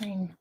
I mean,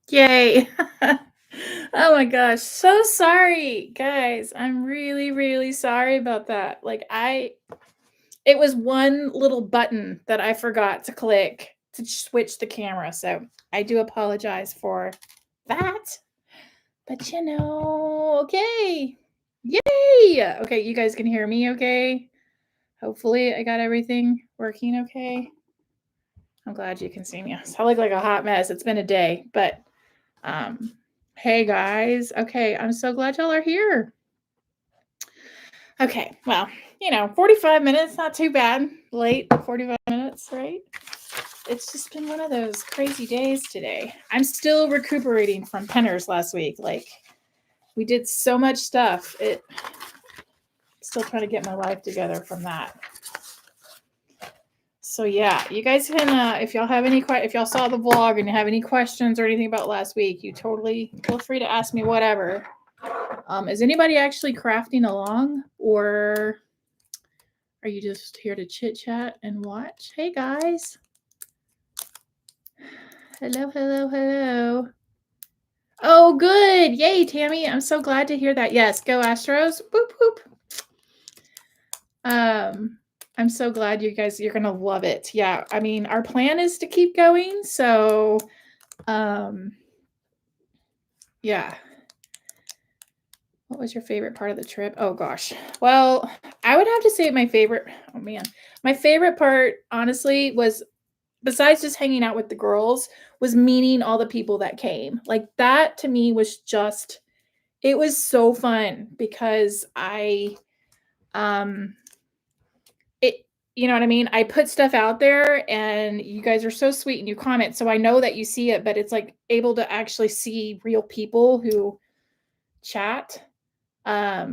yay. Oh my gosh. So sorry, guys. I'm really, really sorry about that. Like it was one little button that I forgot to click to switch the camera. So I do apologize for that. But you know, okay. Yay. Okay, you guys can hear me okay? Hopefully I got everything working okay. I'm glad you can see me. I look like a hot mess. It's been a day, but hey guys. Okay, I'm so glad y'all are here. Okay, well, 45 minutes, not too bad. Late 45 minutes, right? It's just been one of those crazy days today. I'm still recuperating from Penners last week. Like, we did so much stuff. Still trying to get my life together from that. So yeah, you guys can, if y'all have if y'all saw the vlog and you have any questions or anything about last week, you totally feel free to ask me whatever. Is anybody actually crafting along, or are you just here to chit chat and watch? Hey guys. Hello, hello, hello. Oh, good. Yay, Tammy. I'm so glad to hear that. Yes, go Astros. Boop, boop. I'm so glad you're going to love it. Yeah, I mean, our plan is to keep going. So, yeah. What was your favorite part of the trip? Oh, gosh. Well, I would have to say my favorite part, honestly, was, besides just hanging out with the girls, was meeting all the people that came. Like, that to me was just, it was so fun because you know what I mean? I put stuff out there and you guys are so sweet and you comment. So I know that you see it, but it's like able to actually see real people who chat. That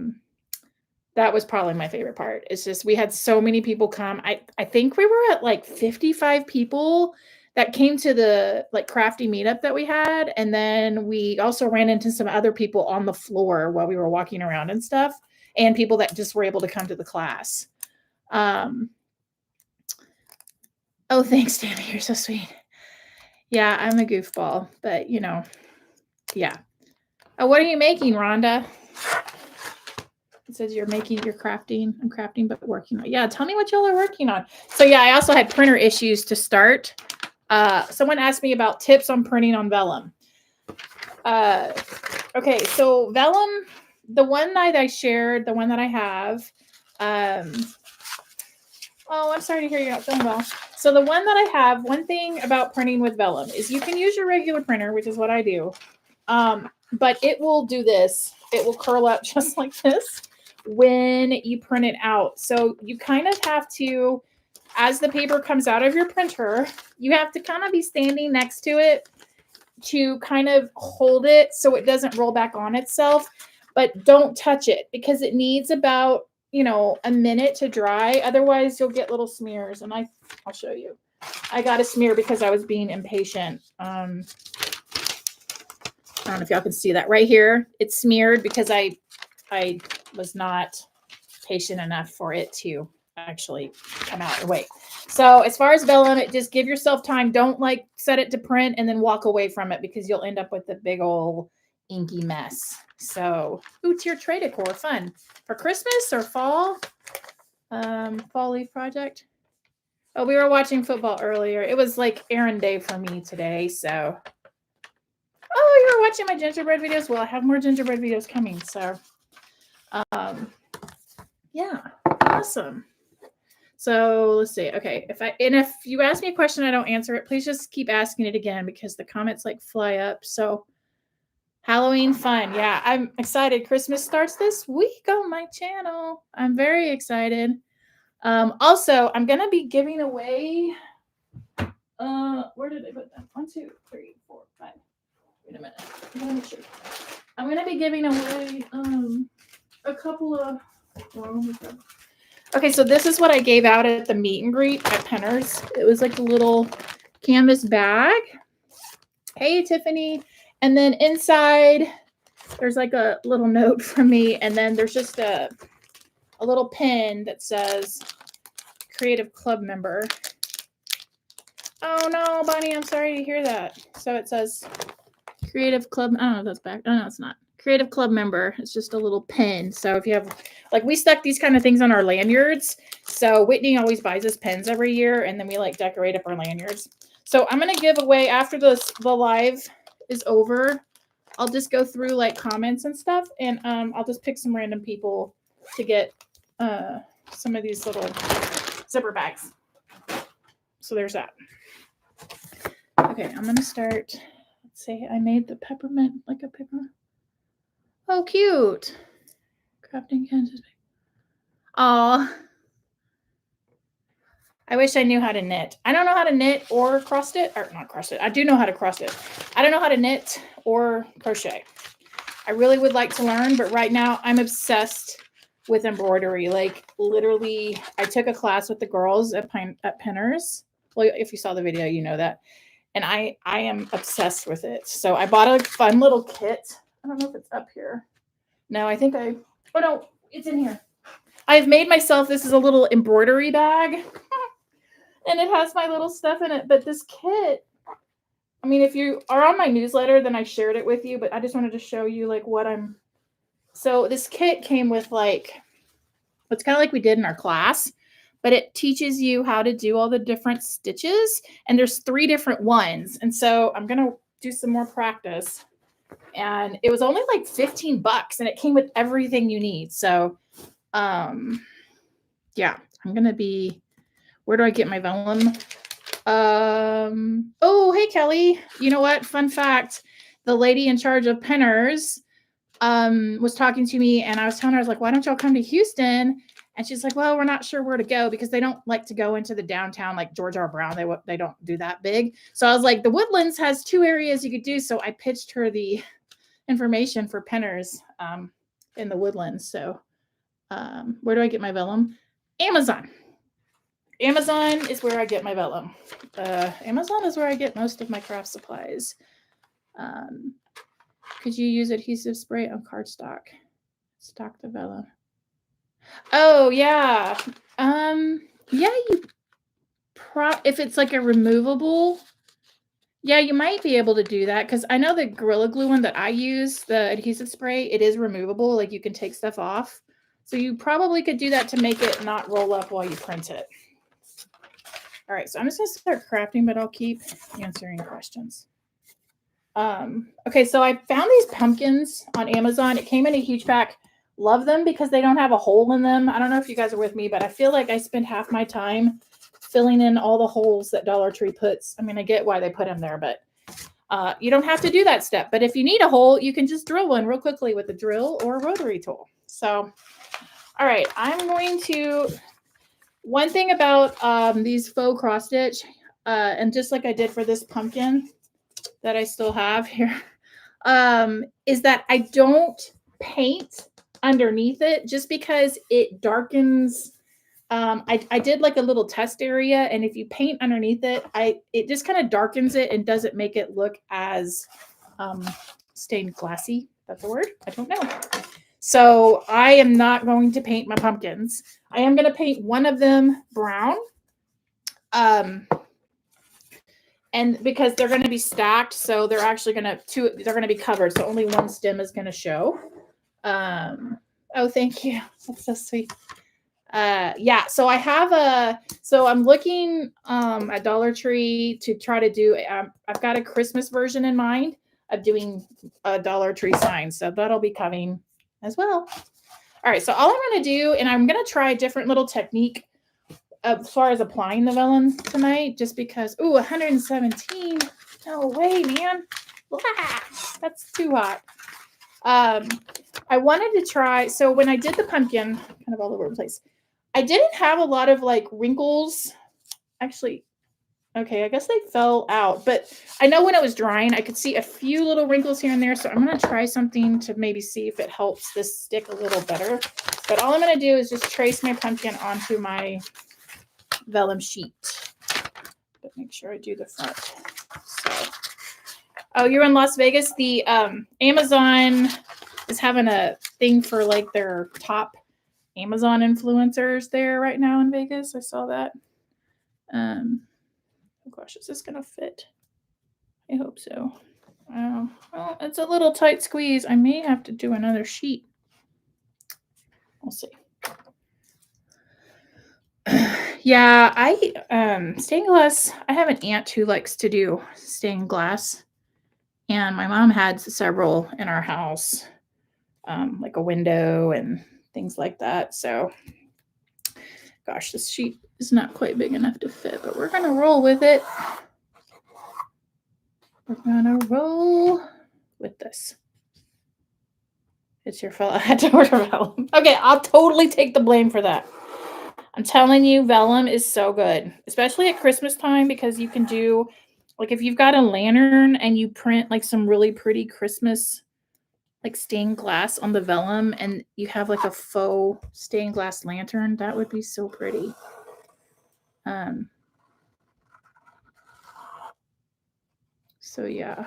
was probably my favorite part. It's just, we had so many people come. I think we were at like 55 people that came to the like crafty meetup that we had. And then we also ran into some other people on the floor while we were walking around and stuff, and people that just were able to come to the class. Oh, thanks, Tammy. You're so sweet. Yeah, I'm a goofball, but yeah. Oh, what are you making, Rhonda? It says you're crafting. I'm crafting, but working on. Yeah, tell me what y'all are working on. So yeah, I also had printer issues to start. Someone asked me about tips on printing on vellum. Okay, so vellum, the one that I shared, the one that I have. Oh, I'm sorry to hear you're not feeling well. So the one that I have, one thing about printing with vellum is you can use your regular printer, which is what I do. But it will do this. It will curl up just like this when you print it out. So you kind of have to, as the paper comes out of your printer, you have to kind of be standing next to it to kind of hold it so it doesn't roll back on itself. But don't touch it because it needs about, a minute to dry. Otherwise, you'll get little smears. And I'll show you. I got a smear because I was being impatient. I don't know if y'all can see that right here. It's smeared because I was not patient enough for it to actually come out and wait. So as far as vellum, just give yourself time. Don't like set it to print and then walk away from it because you'll end up with a big old inky mess. So, it's your tray decor, fun for Christmas or fall. Fall leaf project. Oh, we were watching football earlier. It was like errand day for me today. So, oh, you were watching my gingerbread videos. Well, I have more gingerbread videos coming. So, yeah, awesome. So let's see. Okay. If you ask me a question, I don't answer it, please just keep asking it again because the comments like fly up. So Halloween fun. Yeah, I'm excited. Christmas starts this week on my channel. I'm very excited. Also, I'm going to be giving away, where did I put them? 1, 2, 3, 4, 5. Wait a minute. I'm going to make sure. I'm going to be giving away, a couple of, okay, so this is what I gave out at the meet and greet at Penner's. It was like a little canvas bag. Hey, Tiffany. And then inside, there's like a little note from me. And then there's just a little pin that says Creative Club member. Oh no, Bonnie, I'm sorry to hear that. So it says Creative Club. I don't know if that's back. Oh no, it's not. Creative Club member. It's just a little pin. So if you have, like, we stuck these kind of things on our lanyards. So Whitney always buys us pins every year, and then we like decorate up our lanyards. So I'm gonna give away after the live is over. I'll just go through like comments and stuff, and I'll just pick some random people to get some of these little zipper bags. So there's that. Okay, I'm gonna start. Let's say I made the peppermint like a peppermint. Oh, cute. Crafting Kansas. Oh, I wish I knew how to knit. I don't know how to knit or cross stitch, or not cross stitch. I do know how to cross stitch. I don't know how to knit or crochet. I really would like to learn, but right now I'm obsessed with embroidery. Like literally, I took a class with the girls at Penner's. Well, if you saw the video, you know that. And I am obsessed with it. So I bought a fun little kit. I don't know if it's up here. No, I think oh no, it's in here. I've made myself, this is a little embroidery bag. And it has my little stuff in it. But this kit, I mean, if you are on my newsletter, then I shared it with you. But I just wanted to show you like what I'm. So this kit came with like, it's kind of like we did in our class. But it teaches you how to do all the different stitches. And there's 3 different ones. And so I'm going to do some more practice. And it was only like $15 and it came with everything you need. So, yeah, I'm going to be, where do I get my vellum? Oh, hey, Kelly. You know what? Fun fact. The lady in charge of Penner's, was talking to me and I was telling her, I was like, why don't y'all come to Houston? And she's like, well, we're not sure where to go because they don't like to go into the downtown like George R. Brown. They don't do that big. So I was like, the Woodlands has 2 areas you could do. So I pitched her the information for Penner's in the Woodlands. So where do I get my vellum? Amazon. Amazon is where I get my vellum. Amazon is where I get most of my craft supplies. Could you use adhesive spray on cardstock? Stock the vellum. Oh yeah. Yeah, if it's like a removable, yeah, you might be able to do that because I know the Gorilla Glue one that I use, the adhesive spray, it is removable. Like you can take stuff off. So you probably could do that to make it not roll up while you print it. All right, so I'm just gonna start crafting, but I'll keep answering questions. Okay, so I found these pumpkins on Amazon. It came in a huge pack. Love them because they don't have a hole in them. I don't know if you guys are with me, but I feel like I spend half my time filling in all the holes that Dollar Tree puts. I mean, I get why they put them there, but you don't have to do that step. But if you need a hole, you can just drill one real quickly with a drill or a rotary tool. So, all right, I'm going to, one thing about these faux cross stitch, and just like I did for this pumpkin that I still have here, is that I don't paint underneath it just because it darkens. I did like a little test area, and if you paint underneath it, it just kind of darkens it and doesn't make it look as stained glassy. That's a word? I don't know. So I am not going to paint my pumpkins. I am going to paint one of them brown. And because they're going to be stacked, so they're actually going to, they're going to be covered. So only one stem is going to show. Oh, thank you. That's so sweet. Yeah, so I have so I'm looking at Dollar Tree to try to do, I've got a Christmas version in mind of doing a Dollar Tree sign. So that'll be coming as well. All right, so all I'm going to do, and I'm going to try a different little technique as far as applying the vellum tonight, just because, ooh, 117. No way, man. Ah, that's too hot. I wanted to try, so when I did the pumpkin, kind of all over the place, I didn't have a lot of like wrinkles. Actually, okay, I guess they fell out, but I know when it was drying, I could see a few little wrinkles here and there. So I'm going to try something to maybe see if it helps this stick a little better. But all I'm going to do is just trace my pumpkin onto my vellum sheet. But make sure I do the front. So, oh, you're in Las Vegas. The Amazon is having a thing for like their top Amazon influencers there right now in Vegas. I saw that. Oh gosh, is this gonna fit? I hope so. Well, it's a little tight squeeze. I may have to do another sheet. We'll see. Yeah, stained glass. I have an aunt who likes to do stained glass, and my mom had several in our house, like a window and things like that. So, gosh, this sheet is not quite big enough to fit, but we're gonna roll with it. We're gonna roll with this. It's your fault. I had to order vellum. Okay, I'll totally take the blame for that. I'm telling you, vellum is so good, especially at Christmas time, because you can do, like, if you've got a lantern and you print like some really pretty Christmas, like stained glass on the vellum, and you have like a faux stained glass lantern, that would be so pretty. So yeah.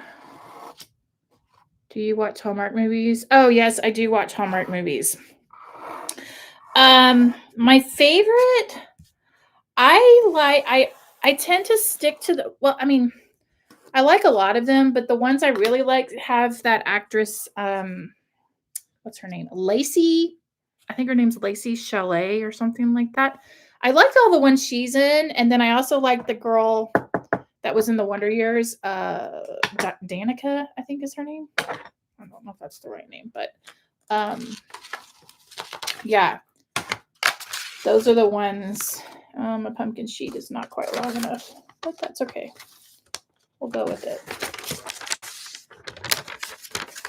Do you watch Hallmark movies? Oh yes, I do watch Hallmark movies. My favorite, I tend to stick to the, well, I mean, I like a lot of them, but the ones I really like have that actress, what's her name? Lacey. I think her name's Lacey Chalet or something like that. I liked all the ones she's in, and then I also like the girl that was in the Wonder Years, Danica, I think is her name. I don't know if that's the right name, but yeah, those are the ones. My pumpkin sheet is not quite long enough, but that's okay. We'll go with it.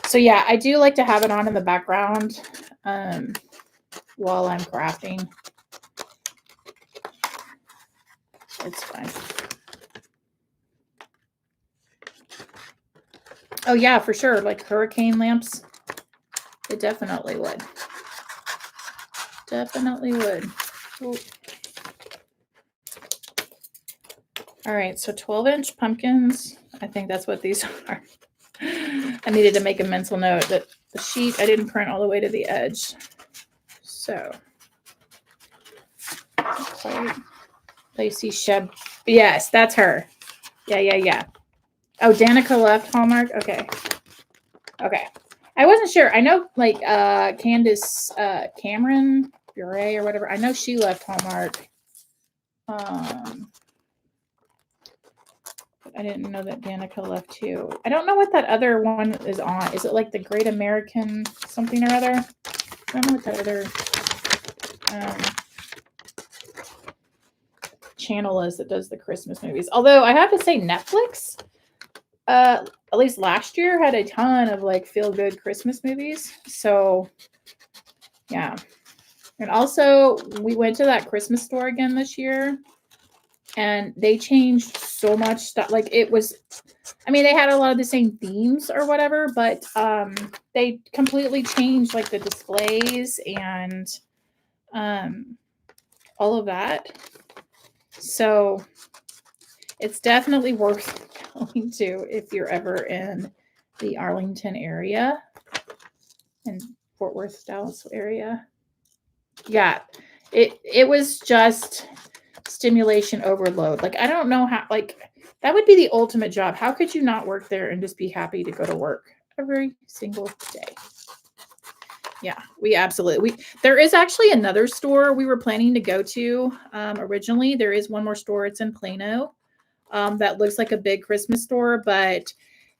So yeah, I do like to have it on in the background while I'm crafting. It's fine. Oh yeah, for sure. Like hurricane lamps. It definitely would. Definitely would. Ooh. All right, so 12-inch pumpkins. I think that's what these are. I needed to make a mental note that the sheet I didn't print all the way to the edge. So, Lacey Sheb. Yes, that's her. Yeah. Oh, Danica left Hallmark. Okay. I wasn't sure. I know, like Candace Cameron Bure or whatever. I know she left Hallmark. I didn't know that Danica left too. I don't know what that other one is on. Is it like the Great American something or other? I don't know what that other channel is that does the Christmas movies. Although I have to say Netflix, at least last year, had a ton of like feel-good Christmas movies. So yeah. And also we went to that Christmas store again this year, and they changed so much stuff. Like it was, I mean, they had a lot of the same themes or whatever, but they completely changed like the displays and all of that. So it's definitely worth going to if you're ever in the Arlington area and Fort Worth, Dallas area. Yeah, it was just stimulation overload. Like, I don't know how, like, that would be the ultimate job. How could you not work there and just be happy to go to work every single day? Yeah, there is actually another store we were planning to go to originally. There is one more store. It's in Plano that looks like a big Christmas store, but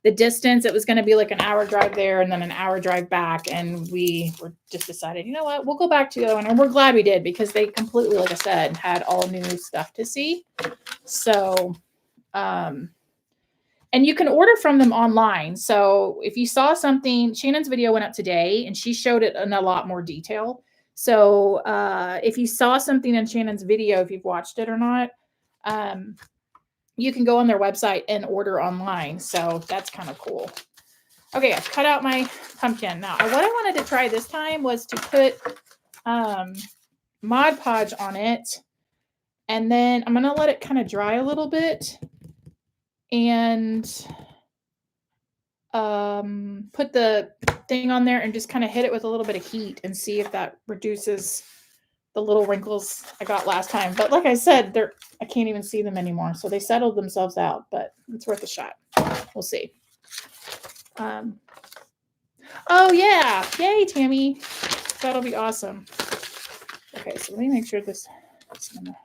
the distance, it was going to be like an hour drive there and then an hour drive back. And we were just decided, you know what, we'll go back to the other one. And we're glad we did because they completely, like I said, had all new stuff to see. So, and you can order from them online. So if you saw something, Shannon's video went up today and she showed it in a lot more detail. So if you saw something in Shannon's video, if you've watched it or not, you can go on their website and order online. So that's kind of cool. Okay, I've cut out my pumpkin. Now, what I wanted to try this time was to put Mod Podge on it. And then I'm going to let it kind of dry a little bit. And put the thing on there and just kind of hit it with a little bit of heat and see if that reduces the little wrinkles I got last time. But like I said, I can't even see them anymore. So they settled themselves out, but it's worth a shot. We'll see. Oh yeah. Yay, Tammy. That'll be awesome. Okay, so let me make sure this is gonna.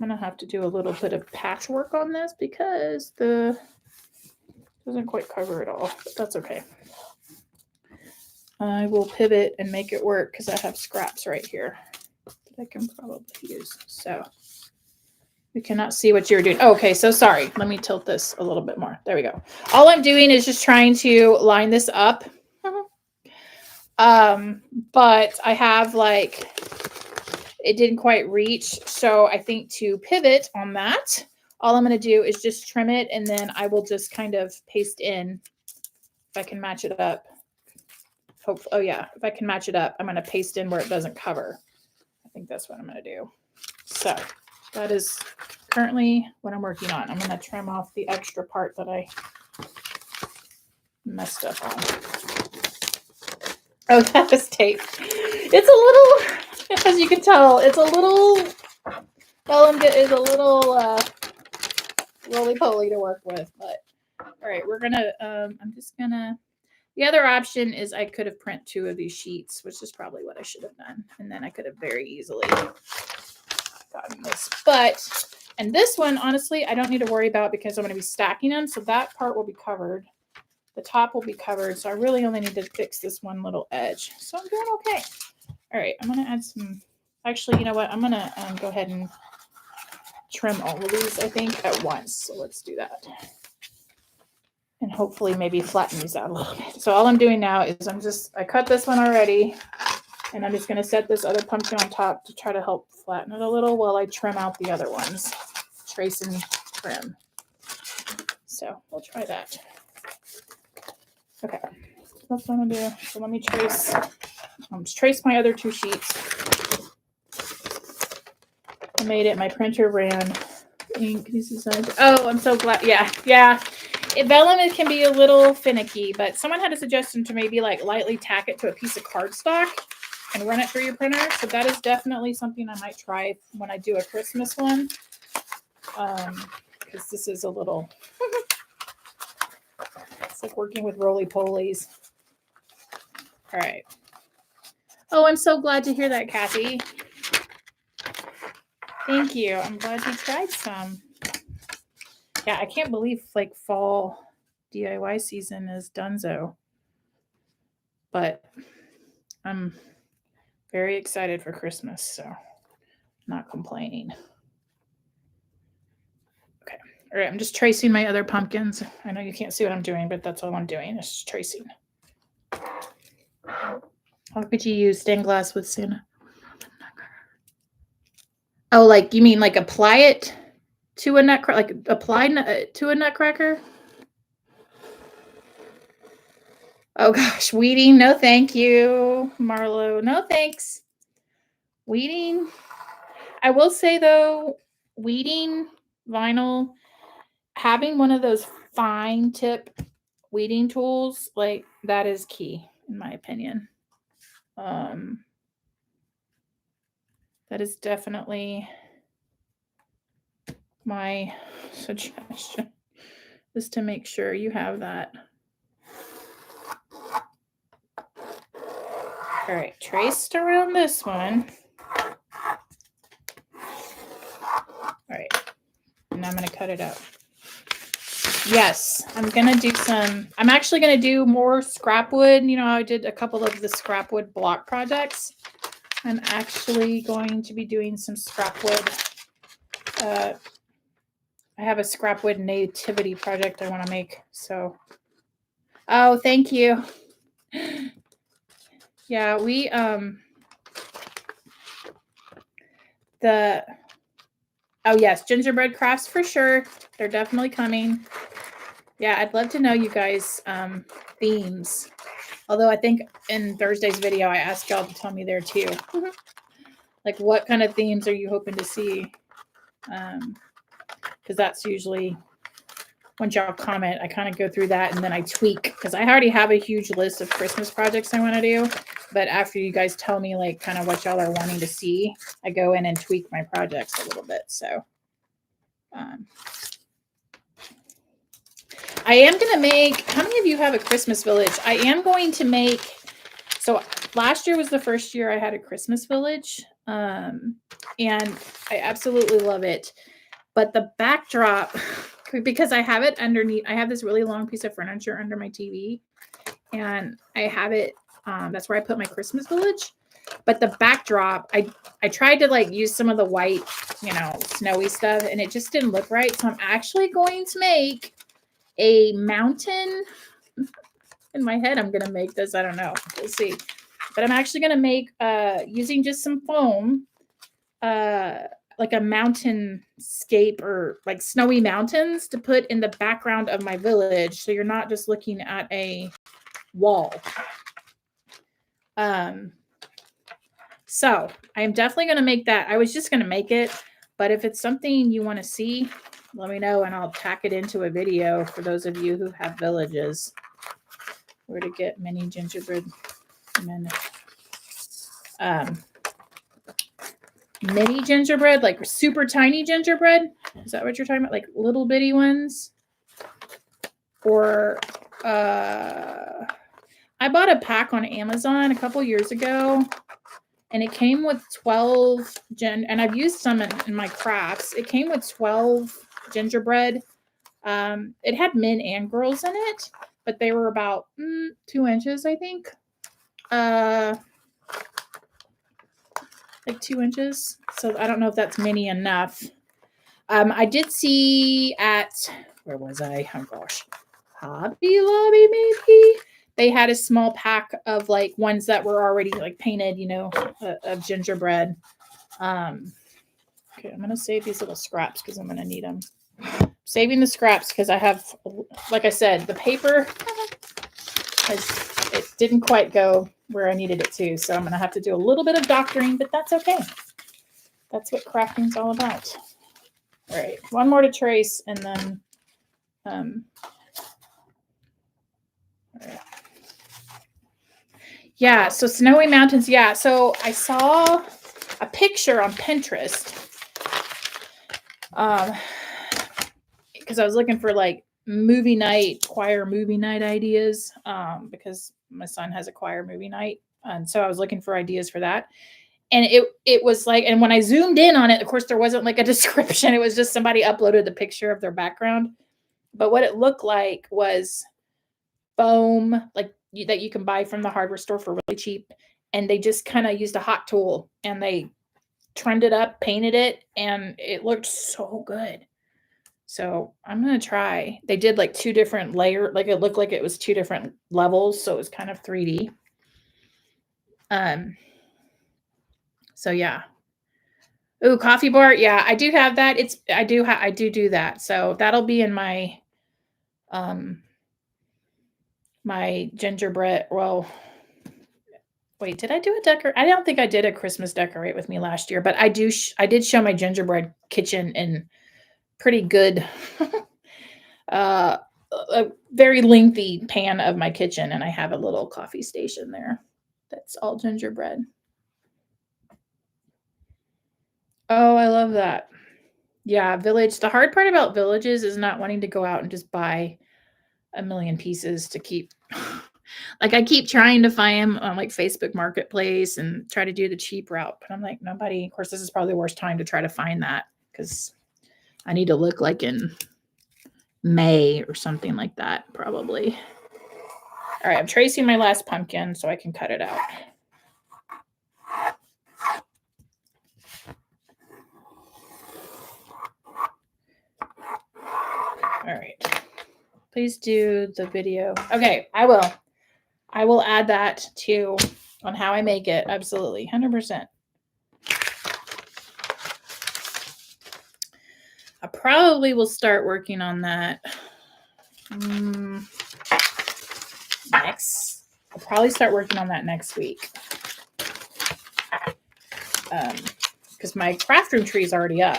I'm gonna have to do a little bit of patchwork on this because the doesn't quite cover it all, but that's okay. I will pivot and make it work because I have scraps right here that I can probably use. So we cannot see what you're doing. Oh, okay, so sorry. Let me tilt this a little bit more. There we go. All I'm doing is just trying to line this up. But I have it didn't quite reach. So I think to pivot on that, all I'm going to do is just trim it and then I will just kind of paste in if I can match it up. Oh yeah, if I can match it up, I'm going to paste in where it doesn't cover. I think that's what I'm going to do. So that is currently what I'm working on. I'm going to trim off the extra part that I messed up on. Oh, that was tape. It's a little, as you can tell, it's a little, vellum is a little roly-poly to work with. But all right, we're going to, I'm just going to, the other option is I could have printed 2 of these sheets, which is probably what I should have done. And then I could have very easily gotten this. And this one, honestly, I don't need to worry about because I'm going to be stacking them. So that part will be covered. The top will be covered. So I really only need to fix this one little edge. So I'm doing okay. All right, I'm going to add some, actually, you know what? I'm going to go ahead and trim all of these, I think, at once. So let's do that. And hopefully maybe flatten these out a little bit. So all I'm doing now is I cut this one already. And I'm just going to set this other pumpkin on top to try to help flatten it a little while I trim out the other ones. Trace and trim. So we'll try that. Okay. That's what I'm going to do. So let me trace my other 2 sheets. I made it. My printer ran ink. Oh, I'm so glad. Yeah. Vellum, it can be a little finicky, but someone had a suggestion to maybe lightly tack it to a piece of cardstock and run it through your printer. So that is definitely something I might try when I do a Christmas one. Because this is a little, it's like working with roly-polies. All right. Oh, I'm so glad to hear that, Kathy. Thank you. I'm glad you tried some. Yeah, I can't believe fall DIY season is donezo. But I'm very excited for Christmas, so not complaining. Okay. All right, I'm just tracing my other pumpkins. I know you can't see what I'm doing, but that's all I'm doing is just tracing. How could you use stained glass with Santa? Oh, you mean apply it to a nutcracker, apply to a nutcracker? Oh gosh, weeding, no thank you. Marlo, no thanks. Weeding. I will say though, weeding vinyl, having one of those fine tip weeding tools, that is key in my opinion. That is definitely my suggestion, is to make sure you have that. All right, traced around this one. All right, and I'm going to cut it out. Yes, I'm actually going to do more scrap wood. You know, I did a couple of the scrap wood block projects. I'm actually going to be doing some scrap wood. I have a scrap wood nativity project I want to make. So, oh, thank you. Yeah, oh yes, gingerbread crafts for sure. They're definitely coming. Yeah, I'd love to know you guys themes. Although I think in Thursday's video I asked y'all to tell me there too. Like what kind of themes are you hoping to see? Because that's usually once y'all comment, I kind of go through that and then I tweak because I already have a huge list of Christmas projects I want to do. But after you guys tell me like kind of what y'all are wanting to see, I go in and tweak my projects a little bit. So I am going to make, how many of you have a Christmas village? I am going to make, so last year was the first year I had a Christmas village. And I absolutely love it. But the backdrop, because I have it underneath, I have this really long piece of furniture under my TV. And I have it, that's where I put my Christmas village. But the backdrop, I tried to like use some of the white, you know, snowy stuff, and it just didn't look right. So I'm actually going to make a mountain. In my head, I'm going to make this. I don't know. We'll see. But I'm actually going to make, using just some foam, like a mountainscape or like snowy mountains to put in the background of my village. So you're not just looking at a wall. So I am definitely going to make that. I was just going to make it, but if it's something you want to see, let me know and I'll tack it into a video for those of you who have villages. Where to get mini gingerbread men. Mini gingerbread, like super tiny gingerbread. Is that what you're talking about? Like little bitty ones? Or I bought a pack on Amazon a couple years ago and it came with 12 and I've used some in my crafts. It came with 12 gingerbread. It had men and girls in it, but they were about 2 inches, I think. Like 2 inches. So I don't know if that's mini enough. I did see at, where was I? Oh gosh. Hobby Lobby, maybe? They had a small pack of like ones that were already like painted, you know, of gingerbread. Okay, I'm going to save these little scraps because I'm going to need them. Saving the scraps because I have, like I said, the paper, it didn't quite go where I needed it to. So I'm going to have to do a little bit of doctoring, but that's okay. That's what crafting's all about. All right, one more to trace and then, all right. Yeah, so snowy mountains. Yeah, so I saw a picture on Pinterest because I was looking for like choir movie night ideas because my son has a choir movie night. And so I was looking for ideas for that. And it was like, and when I zoomed in on it, of course, there wasn't like a description. It was just somebody uploaded the picture of their background. But what it looked like was foam, like that you can buy from the hardware store for really cheap. And they just kind of used a hot tool and they trimmed it up, painted it, and it looked so good. So I'm going to try. They did like 2 different layers. Like it looked like it was 2 different levels. So it was kind of 3D. So yeah. Ooh, coffee bar. Yeah, I do have that. I do that. So that'll be in my, my gingerbread. Well, wait, did I do a decor? I don't think I did a Christmas decorate with me last year, but I did show my gingerbread kitchen in pretty good, a very lengthy pan of my kitchen. And I have a little coffee station there. That's all gingerbread. Oh, I love that. Yeah, village. The hard part about villages is not wanting to go out and just buy a million pieces to keep. Like I keep trying to find them on like Facebook Marketplace and try to do the cheap route, but I'm like, nobody, of course, this is probably the worst time to try to find that because I need to look like in May or something like that, probably. All right, I'm tracing my last pumpkin so I can cut it out. All right. Please do the video. Okay, I will. I will add that too on how I make it. Absolutely, 100%. I probably will start working on that next. I'll probably start working on that next week. Because my craft room tree is already up.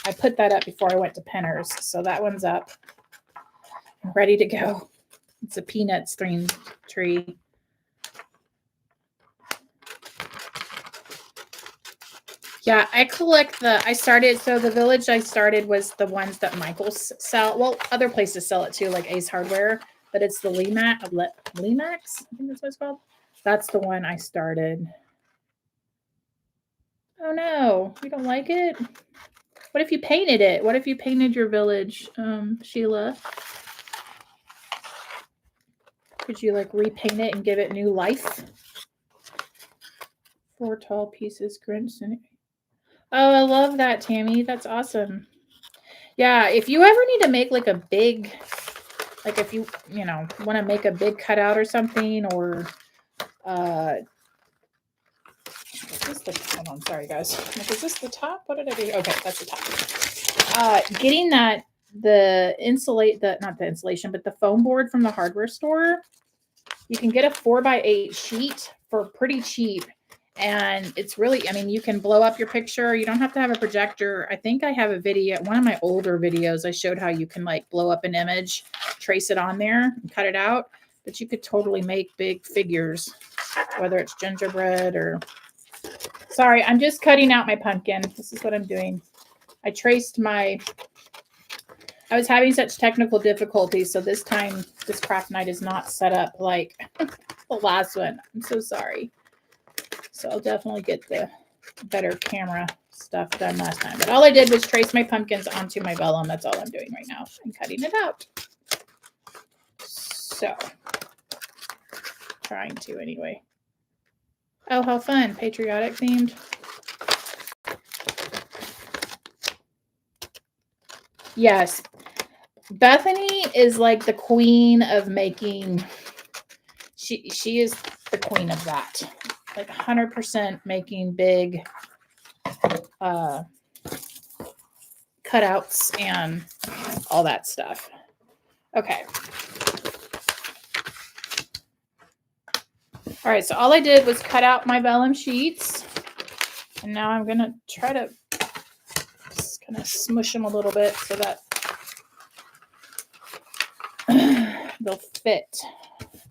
I put that up before I went to Pinners, so that one's up. I'm ready to go. It's a peanut string tree. Yeah, I collect so the village I started was the ones that Michael's sell. Well, other places sell it too, like Ace Hardware, but it's the Lemax, I think that's what it's called. That's the one I started. Oh no, you don't like it? What if you painted it? What if you painted your village, Sheila? Could you like repaint it and give it new life? 4 tall pieces, Grinch. Oh, I love that, Tammy. That's awesome. Yeah, if you ever need to make like a big, like if you want to make a big cutout or something, or hold on, sorry guys. Is this the top? What did I do? Okay, that's the top. Getting that not the insulation, but the foam board from the hardware store. You can get a 4x8 sheet for pretty cheap. And it's really, you can blow up your picture. You don't have to have a projector. I think I have a video, one of my older videos, I showed how you can like blow up an image, trace it on there and cut it out. But you could totally make big figures, whether it's gingerbread or... Sorry, I'm just cutting out my pumpkin. This is what I'm doing. I was having such technical difficulties, so this time this craft night is not set up like the last one. I'm so sorry. So I'll definitely get the better camera stuff done last time. But all I did was trace my pumpkins onto my vellum. That's all I'm doing right now. I'm cutting it out. So, trying to anyway. Oh, how fun. Patriotic themed. Yes. Bethany is like the queen of making. She is the queen of that. Like 100% making big cutouts and all that stuff. Okay. All right, so all I did was cut out my vellum sheets. And now I'm going to try to just kind of smush them a little bit so that they'll fit.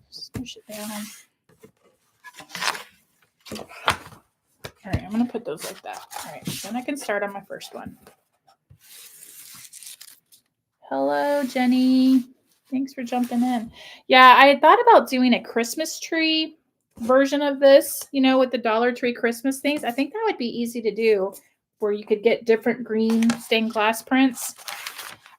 Smush it down. All right, I'm going to put those like that. All right, then I can start on my first one. Hello, Jenny. Thanks for jumping in. Yeah, I had thought about doing a Christmas tree version of this, with the Dollar Tree Christmas things. I think that would be easy to do, where you could get different green stained glass prints.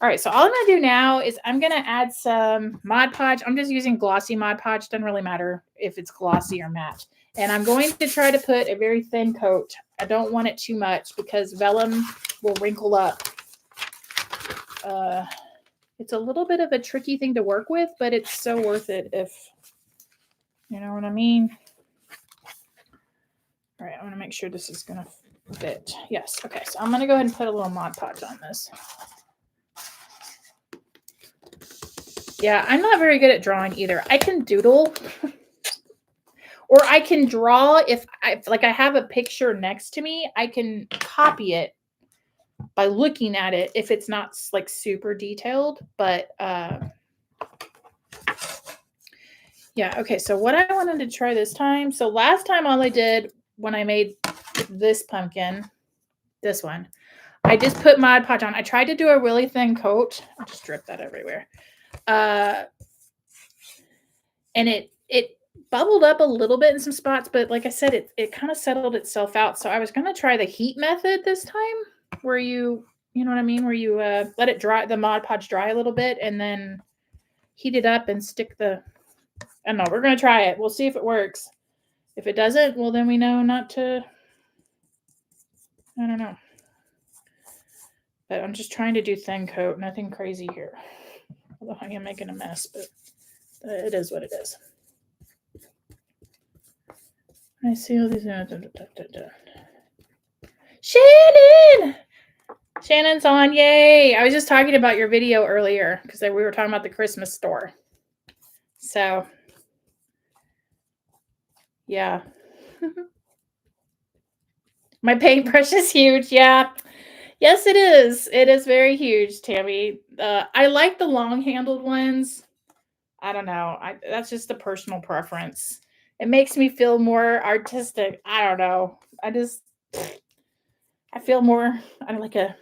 All right, so all I'm going to do now is I'm going to add some Mod Podge. I'm just using glossy Mod Podge. Doesn't really matter if it's glossy or matte. And I'm going to try to put a very thin coat. I don't want it too much because vellum will wrinkle up. It's a little bit of a tricky thing to work with, but it's so worth it if, you know what I mean? All right, I want to make sure this is going to fit. Yes, okay, so I'm going to go ahead and put a little Mod Podge on this. Yeah, I'm not very good at drawing either. I can doodle or I can draw if I have a picture next to me, I can copy it by looking at it if it's not like super detailed, but yeah, okay, so what I wanted to try this time, so last time all I did when I made this pumpkin, this one, I just put Mod Podge on. I tried to do a really thin coat. I'll just drip that everywhere. And it bubbled up a little bit in some spots, but like I said, it kind of settled itself out. So I was going to try the heat method this time, where you You know what I mean? Where you let it dry, the Mod Podge dry a little bit, and then heat it up and stick the, I don't know, we're going to try it. We'll see if it works. If it doesn't, well, then we know not to, I don't know. But I'm just trying to do thin coat, nothing crazy here. Although I am making a mess, but it is what it is. I see all these. Shannon! Shannon's on, yay! I was just talking about your video earlier because we were talking about the Christmas store. So, yeah. My paintbrush is huge, yeah. Yes, it is. It is very huge, Tammy. I like the long-handled ones. I don't know. That's just a personal preference. It makes me feel more artistic. I don't know. I feel more, I'm like an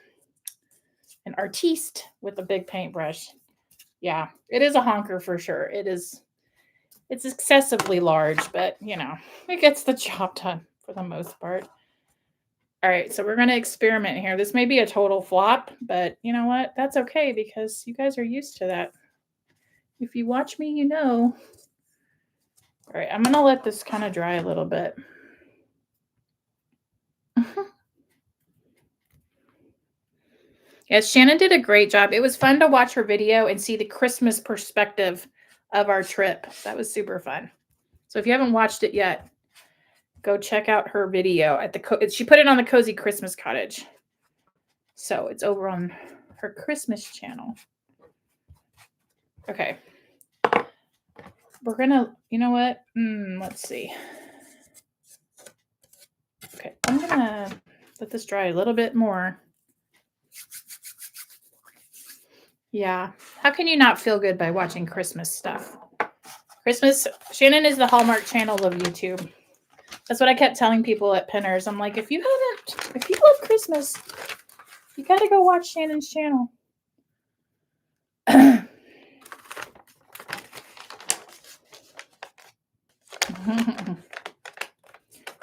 artiste with a big paintbrush. Yeah, it is a honker for sure. It's excessively large, but you know, it gets the job done for the most part. All right, so we're going to experiment here. This may be a total flop, but you know what? That's okay because you guys are used to that. If you watch me, you know. All right, I'm going to let this kind of dry a little bit. Yes, Shannon did a great job. It was fun to watch her video and see the Christmas perspective of our trip. That was super fun. So if you haven't watched it yet, go check out her video at she put it on the Cozy Christmas Cottage. So it's over on her Christmas channel. Okay. We're gonna, you know what? Let's see. Okay, I'm gonna let this dry a little bit more. Yeah. How can you not feel good by watching Christmas stuff? Christmas, Shannon is the Hallmark channel of YouTube. That's what I kept telling people at Pinners. I'm like, if you love Christmas, you gotta go watch Shannon's channel.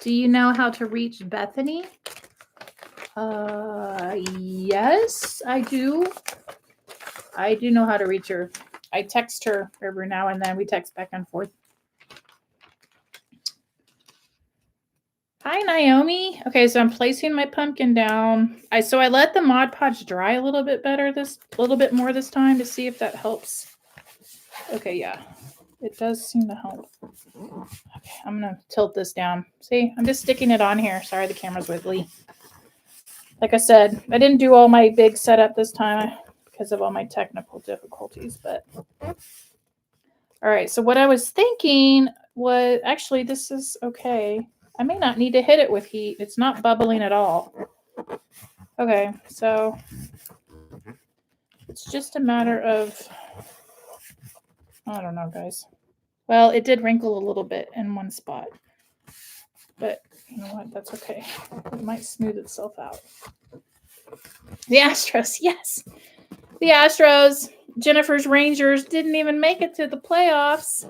Do you know how to reach Bethany? Yes, I do. I do know how to reach her. I text her every now and then. We text back and forth. Hi, Naomi. Okay, so I'm placing my pumpkin down. So I let the Mod Podge dry a little bit more this time to see if that helps. Okay, yeah. It does seem to help. Okay, I'm going to tilt this down. See, I'm just sticking it on here. Sorry, the camera's wiggly. Like I said, I didn't do all my big setup this time because of all my technical difficulties, but all right. So what I was thinking was, actually, this is okay. I may not need to hit it with heat. It's not bubbling at all. Okay, so it's just a matter of, I don't know, guys. Well, it did wrinkle a little bit in one spot, but you know what? That's okay. It might smooth itself out. The Astros, yes. The Astros, Jennifer's Rangers didn't even make it to the playoffs.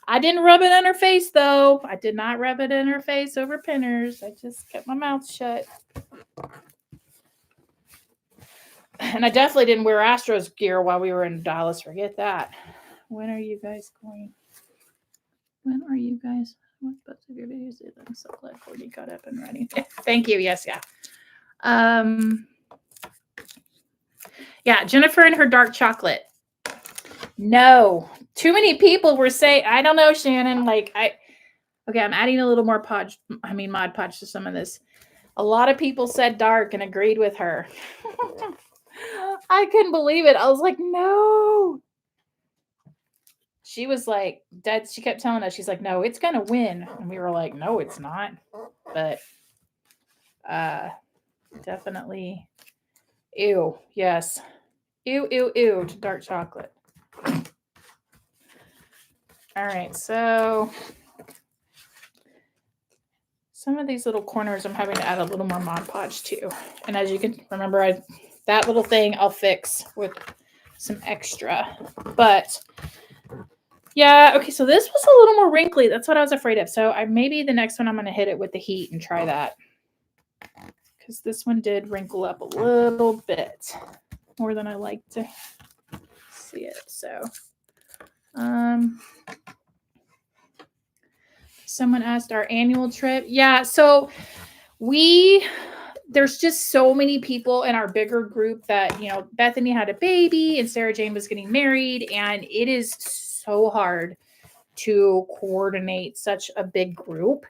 I didn't rub it in her face, though. I did not rub it in her face over Pinners. I just kept my mouth shut. And I definitely didn't wear Astros gear while we were in Dallas. Forget that. When are you guys going? When are you guys? What both of your videos did? I'm so glad Courtney got up and ready. Thank you. Yes, yeah. Yeah, Jennifer and her dark chocolate. No. Too many people were saying, I don't know, Shannon. Okay, I'm adding a little more Mod Podge to some of this. A lot of people said dark and agreed with her. I couldn't believe it. I was like, no. She was like, she kept telling us, she's like, no, it's going to win. And we were like, no, it's not. But definitely, ew, yes. Ew, ew, ew to dark chocolate. All right, so some of these little corners I'm having to add a little more Mod Podge to. And as you can remember, that little thing I'll fix with some extra. But yeah, okay, so this was a little more wrinkly. That's what I was afraid of. So maybe the next one I'm going to hit it with the heat and try that. because this one did wrinkle up a little bit more than I like to see it. So, someone asked our annual trip. Yeah, so there's just so many people in our bigger group that, you know, Bethany had a baby and Sarah Jane was getting married, and it is so hard to coordinate such a big group.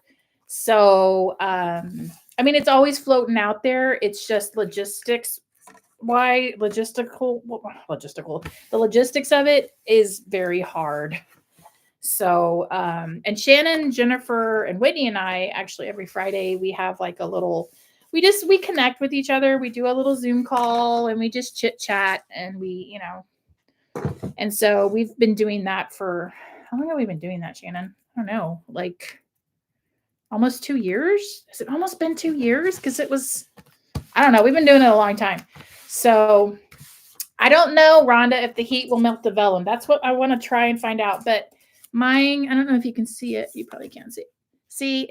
So, I mean, it's always floating out there. It's just the logistics of it is very hard. So, and Shannon, Jennifer, and Whitney and I actually every Friday we have like a little, we connect with each other. We do a little Zoom call and we just chit chat and we, you know, and so we've been doing that for, how long have we been doing that, Shannon? I don't know, like almost 2 years. Has it almost been 2 years? Because it was, I don't know. We've been doing it a long time. So I don't know, Rhonda, if the heat will melt the vellum. That's what I want to try and find out. But mine, I don't know if you can see it. You probably can't see it. See,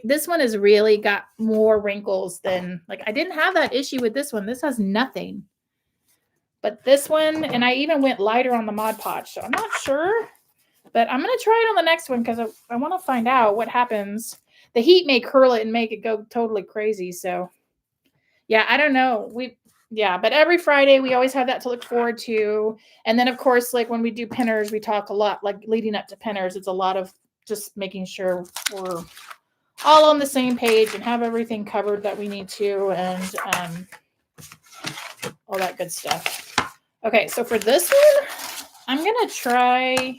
this one has really got more wrinkles than, like, I didn't have that issue with this one. This has nothing. But this one, and I even went lighter on the Mod Podge, so I'm not sure. But I'm going to try it on the next one because I want to find out what happens. The heat may curl it and make it go totally crazy. So, yeah, I don't know. But every Friday we always have that to look forward to. And then, of course, like when we do pinners, we talk a lot, like leading up to pinners. It's a lot of just making sure we're all on the same page and have everything covered that we need to, and all that good stuff. Okay, so for this one, I'm going to try.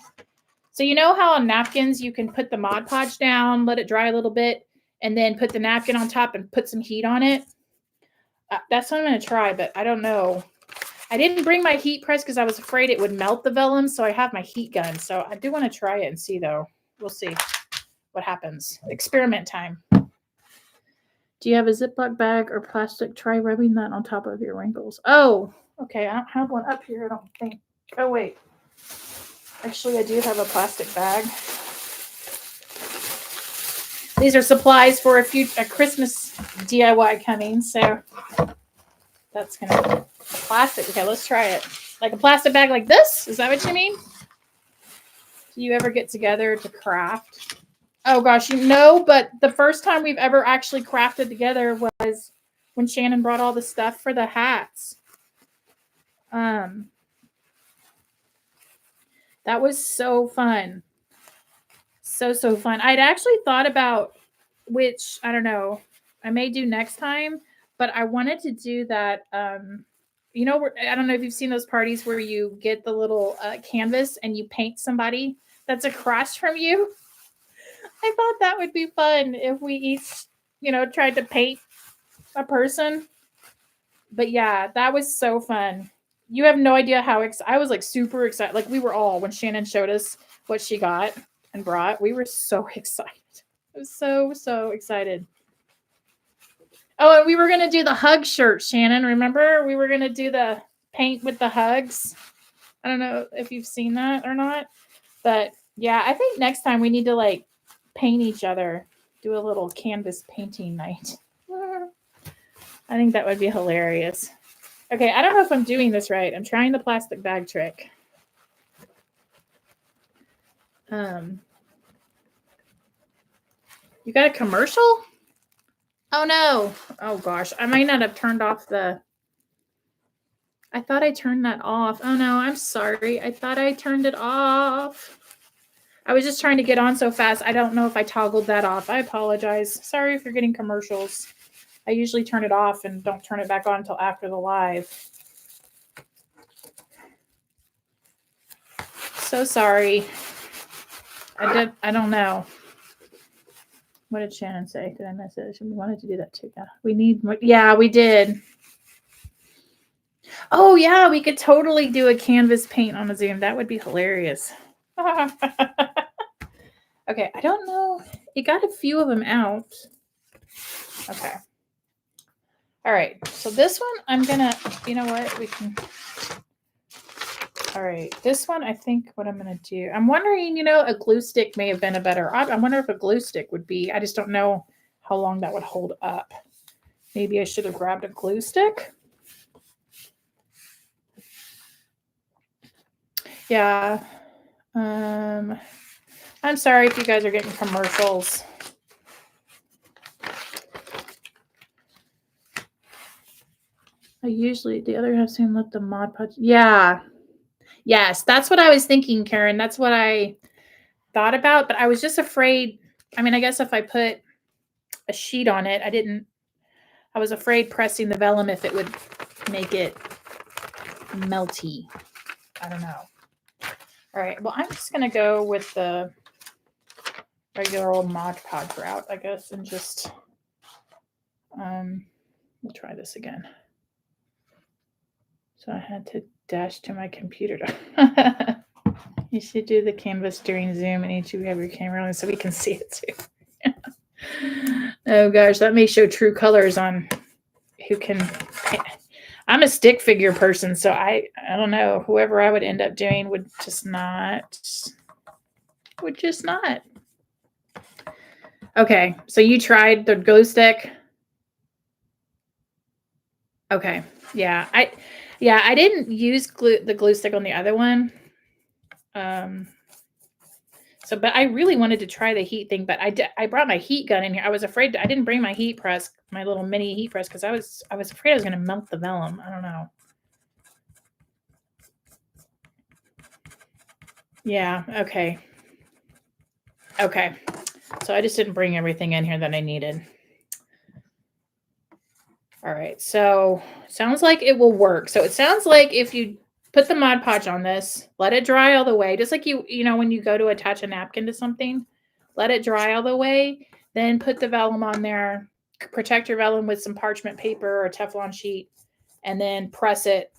So you know how on napkins you can put the Mod Podge down, let it dry a little bit, and then put the napkin on top and put some heat on it? That's what I'm going to try, but I don't know. I didn't bring my heat press because I was afraid it would melt the vellum, so I have my heat gun. So I do want to try it and see, though. We'll see what happens. Experiment time. Do you have a Ziploc bag or plastic? Try rubbing that on top of your wrinkles. Oh, okay. I don't have one up here, I don't think. Oh, wait. Actually, I do have a plastic bag. These are supplies for a Christmas DIY coming, so that's going to be plastic. Okay, let's try it. Like a plastic bag like this? Is that what you mean? Do you ever get together to craft? Oh, gosh, but the first time we've ever actually crafted together was when Shannon brought all the stuff for the hats. That was so fun. So fun. I'd actually thought about, which, I don't know, I may do next time, but I wanted to do that. You know, I don't know if you've seen those parties where you get the little canvas and you paint somebody that's across from you. I thought that would be fun if we each, you know, tried to paint a person. But yeah, that was so fun. You have no idea how I was like super excited. Like we were all, when Shannon showed us what she got and brought, we were so excited. I was so excited. Oh, and we were going to do the hug shirt, Shannon. Remember? We were going to do the paint with the hugs. I don't know if you've seen that or not. But yeah, I think next time we need to like paint each other. Do a little canvas painting night. I think that would be hilarious. Okay, I don't know if I'm doing this right. I'm trying the plastic bag trick. You got a commercial? Oh, no. Oh, gosh. I might not have turned off I thought I turned that off. Oh, no. I'm sorry. I thought I turned it off. I was just trying to get on so fast. I don't know if I toggled that off. I apologize. Sorry if you're getting commercials. I usually turn it off and don't turn it back on until after the live. So sorry. I don't know. What did Shannon say? Did I miss it? We wanted to do that too. Yeah, we did. Oh, yeah, we could totally do a canvas paint on a Zoom. That would be hilarious. Okay, I don't know. It got a few of them out. Okay. All right, so this one, I'm going to, you know what? All right, this one, I think what I'm going to do, I'm wondering, you know, a glue stick may have been a better option. I wonder if a glue stick would be, I just don't know how long that would hold up. Maybe I should have grabbed a glue stick. Yeah. I'm sorry if you guys are getting commercials. The other half soon let the Mod Podge. Yeah. Yes, that's what I was thinking, Karen. That's what I thought about, but I was just afraid. I mean, I guess if I put a sheet on it, I was afraid pressing the vellum if it would make it melty. I don't know. All right, well, I'm just going to go with the regular old Mod Podge route, I guess, and just, we'll try this again. So I had to dash to my computer. You should do the canvas during Zoom and each of you have your camera on so we can see it too. Oh gosh, that may show true colors on who can. I'm a stick figure person, so I don't know. Whoever I would end up doing would just not. Okay, so you tried the glue stick. Okay, yeah, I didn't use the glue stick on the other one. But I really wanted to try the heat thing, but I brought my heat gun in here. I was afraid I didn't bring my heat press, my little mini heat press, because I was afraid I was going to melt the vellum. I don't know. Yeah. Okay. Okay. So I just didn't bring everything in here that I needed. All right. So sounds like it will work. So it sounds like if you put the Mod Podge on this, let it dry all the way, just like you know, when you go to attach a napkin to something, let it dry all the way, then put the vellum on there, protect your vellum with some parchment paper or Teflon sheet, and then press it,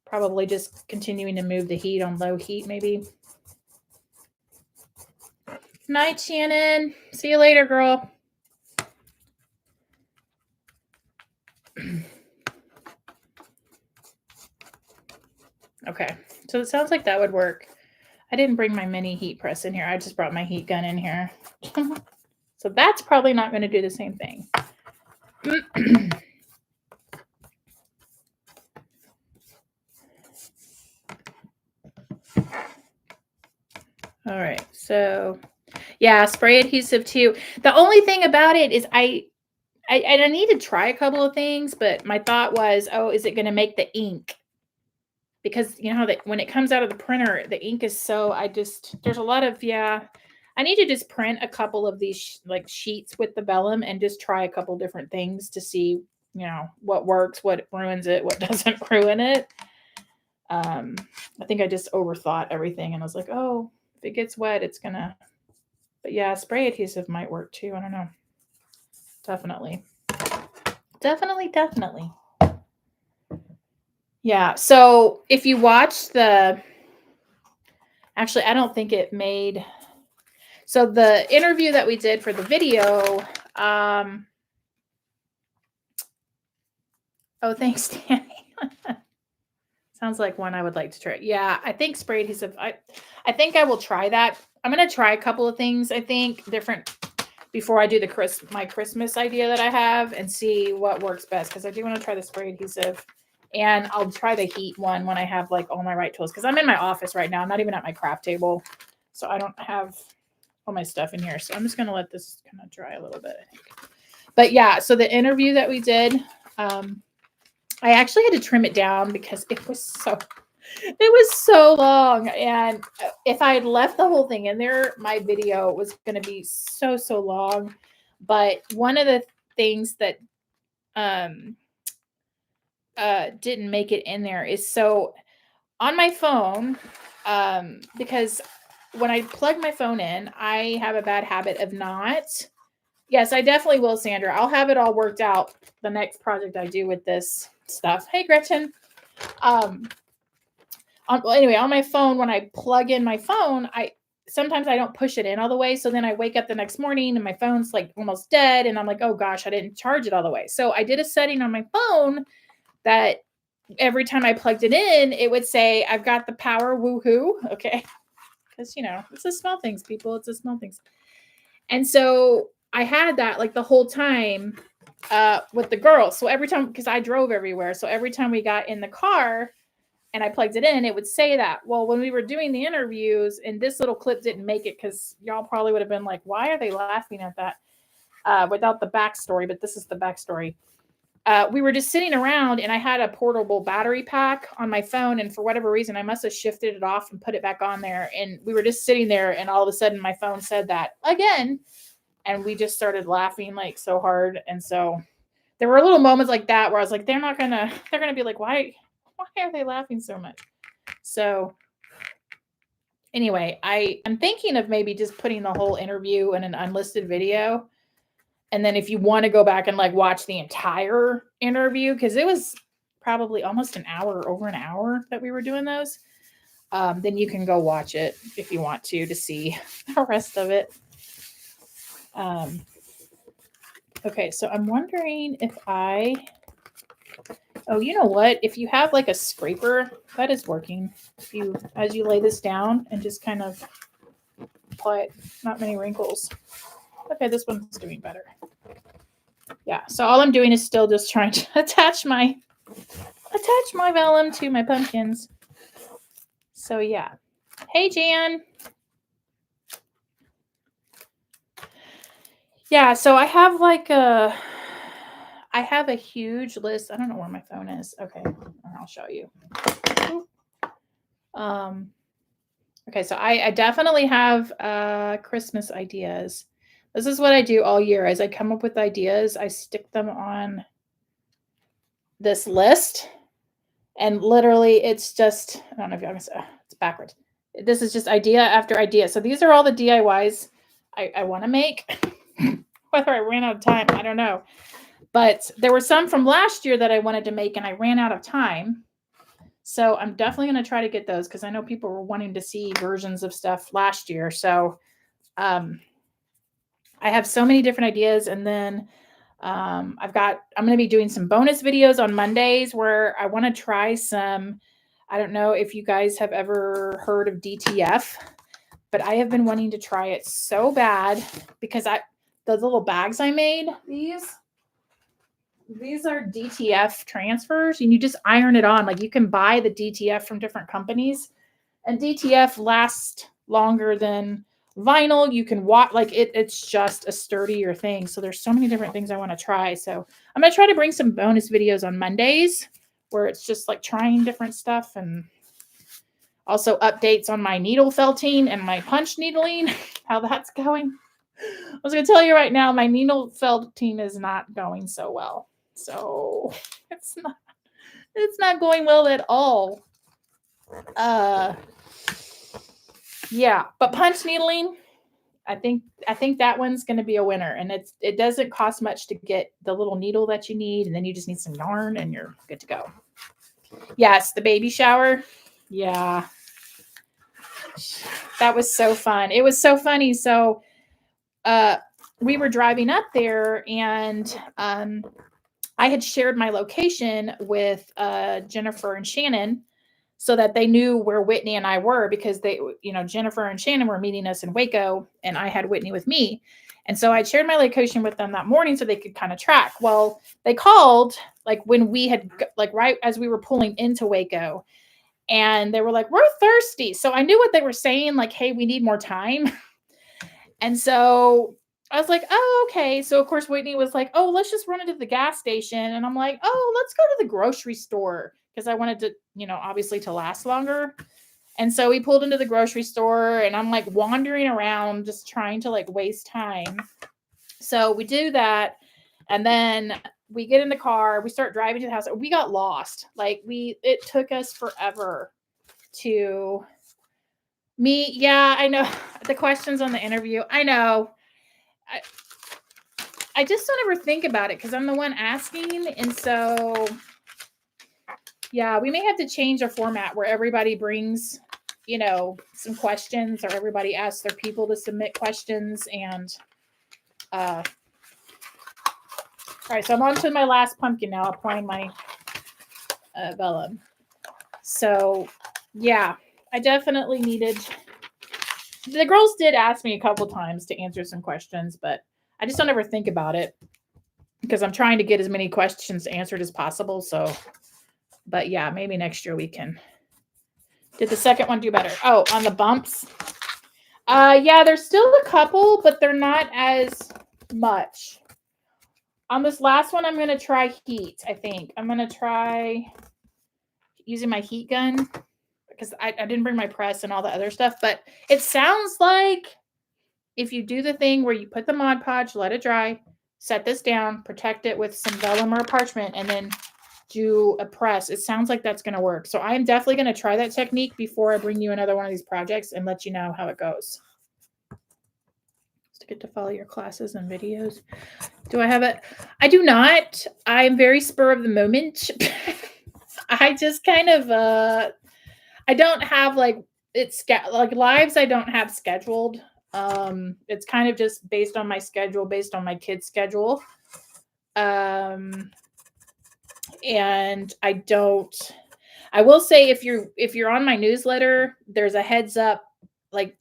probably just continuing to move the heat on low heat maybe. Night, Shannon. See you later, girl. Okay, so it sounds like that would work. I didn't bring my mini heat press in here. I just brought my heat gun in here. So that's probably not going to do the same thing. All right, so yeah, spray adhesive too. The only thing about it is I need to try a couple of things, but my thought was, oh, is it going to make the ink? Because you know how that when it comes out of the printer, the ink is so, there's a lot of, I need to just print a couple of these like sheets with the vellum and just try a couple different things to see, you know, what works, what ruins it, what doesn't ruin it. I think I just overthought everything and I was like, oh, if it gets wet, it's gonna, but yeah, spray adhesive might work too. I don't know. Definitely. Yeah. So if you watch actually, I don't think it made, so the interview that we did for the video, oh, thanks, Danny. Sounds like one I would like to try. Yeah, I think spray adhesive, I think I will try that. I'm going to try a couple of things, I think, different before I do my Christmas idea that I have and see what works best, because I do want to try the spray adhesive. And I'll try the heat one when I have like all my right tools, because I'm in my office right now. I'm not even at my craft table. So I don't have all my stuff in here. So I'm just going to let this kind of dry a little bit, I think. But yeah, so the interview that we did, I actually had to trim it down because it was so long. And if I had left the whole thing in there, my video was going to be so long. But one of the things that didn't make it in there is, so on my phone, because when I plug my phone in, I have a bad habit of not. Yes, I definitely will, Sandra. I'll have it all worked out the next project I do with this stuff. Hey, Gretchen. Anyway, on my phone, when I plug in my phone, sometimes I don't push it in all the way. So then I wake up the next morning and my phone's like almost dead. And I'm like, oh gosh, I didn't charge it all the way. So I did a setting on my phone that every time I plugged it in, it would say, I've got the power, woohoo. Okay. Because, you know, it's the small things, people. It's the small things. And so I had that like the whole time. with the girls. So every time, because I drove everywhere, so every time we got in the car and I plugged it in, it would say that. Well, when we were doing the interviews, and this little clip didn't make it because y'all probably would have been like, why are they laughing at that without the backstory? But this is the backstory. We were just sitting around and I had a portable battery pack on my phone. And for whatever reason, I must have shifted it off and put it back on there. And we were just sitting there and all of a sudden my phone said that again. And we just started laughing like so hard. And so there were little moments like that where I was like, they're going to be like, why are they laughing so much? So anyway, I'm thinking of maybe just putting the whole interview in an unlisted video. And then if you want to go back and like watch the entire interview, because it was probably almost an hour, over an hour that we were doing those, then you can go watch it if you want to see the rest of it. Okay, so I'm wondering if oh, you know what? If you have like a scraper, that is working. As you lay this down and just kind of apply it, not many wrinkles. Okay, this one's doing better. Yeah, so all I'm doing is still just trying to attach my vellum to my pumpkins. So yeah. Hey, Jan. Yeah, so I have a huge list. I don't know where my phone is. Okay, I'll show you. Okay, so I definitely have Christmas ideas. This is what I do all year. As I come up with ideas, I stick them on this list. And literally, it's just, I don't know if y'all can see, it's backwards. This is just idea after idea. So these are all the DIYs I want to make. Whether I ran out of time, I don't know. But there were some from last year that I wanted to make, and I ran out of time. So I'm definitely going to try to get those because I know people were wanting to see versions of stuff last year. So I have so many different ideas. And then I'm going to be doing some bonus videos on Mondays where I want to try some. I don't know if you guys have ever heard of DTF, but I have been wanting to try it so bad because the little bags I made, these are DTF transfers, and you just iron it on. Like you can buy the DTF from different companies, and DTF lasts longer than vinyl. You can watch, like it's just a sturdier thing. So there's so many different things I want to try. So I'm going to try to bring some bonus videos on Mondays where it's just like trying different stuff, and also updates on my needle felting and my punch needling, how that's going. I was going to tell you right now, my needle felting is not going so well. So it's not going well at all. Yeah, but punch needling, I think that one's going to be a winner, and it doesn't cost much to get the little needle that you need, and then you just need some yarn and you're good to go. Yes, the baby shower. Yeah. That was so fun. It was so funny. So we were driving up there, and I had shared my location with Jennifer and Shannon so that they knew where Whitney and I were, because Jennifer and Shannon were meeting us in Waco, and I had Whitney with me. And so I shared my location with them that morning so they could kind of track. Well, they called like when we had, like right as we were pulling into Waco, and they were like, we're thirsty. So I knew what they were saying, like, hey, we need more time. And so I was like, oh, okay. So of course Whitney was like, oh, let's just run into the gas station. And I'm like, oh, let's go to the grocery store, because I wanted to, obviously to last longer. And so we pulled into the grocery store, and I'm like wandering around just trying to like waste time. So we do that. And then we get in the car, we start driving to the house. We got lost. It took us forever to meet. Yeah, I know the questions on the interview. I know. I just don't ever think about it because I'm the one asking. And so, yeah, we may have to change our format where everybody brings, some questions, or everybody asks their people to submit questions. And, all right, so I'm on to my last pumpkin now, applying my vellum. So, yeah, I definitely needed, the girls did ask me a couple times to answer some questions, but I just don't ever think about it. because I'm trying to get as many questions answered as possible. So, but yeah, maybe next year we can. Did the second one do better? Oh, on the bumps? Yeah, there's still a couple, but they're not as much. On this last one, I'm going to try heat, I think. I'm going to try using my heat gun because I didn't bring my press and all the other stuff, but it sounds like if you do the thing where you put the Mod Podge, let it dry, set this down, protect it with some vellum or parchment, and then do a press. It sounds like that's going to work. So I am definitely going to try that technique before I bring you another one of these projects and let you know how it goes. To get to follow your classes and videos. Do I have it? I do not. I'm very spur of the moment. I just kind of I don't have like lives I don't have scheduled. It's kind of just based on my schedule, based on my kids' schedule. And I will say if you're on my newsletter, there's a heads up. Like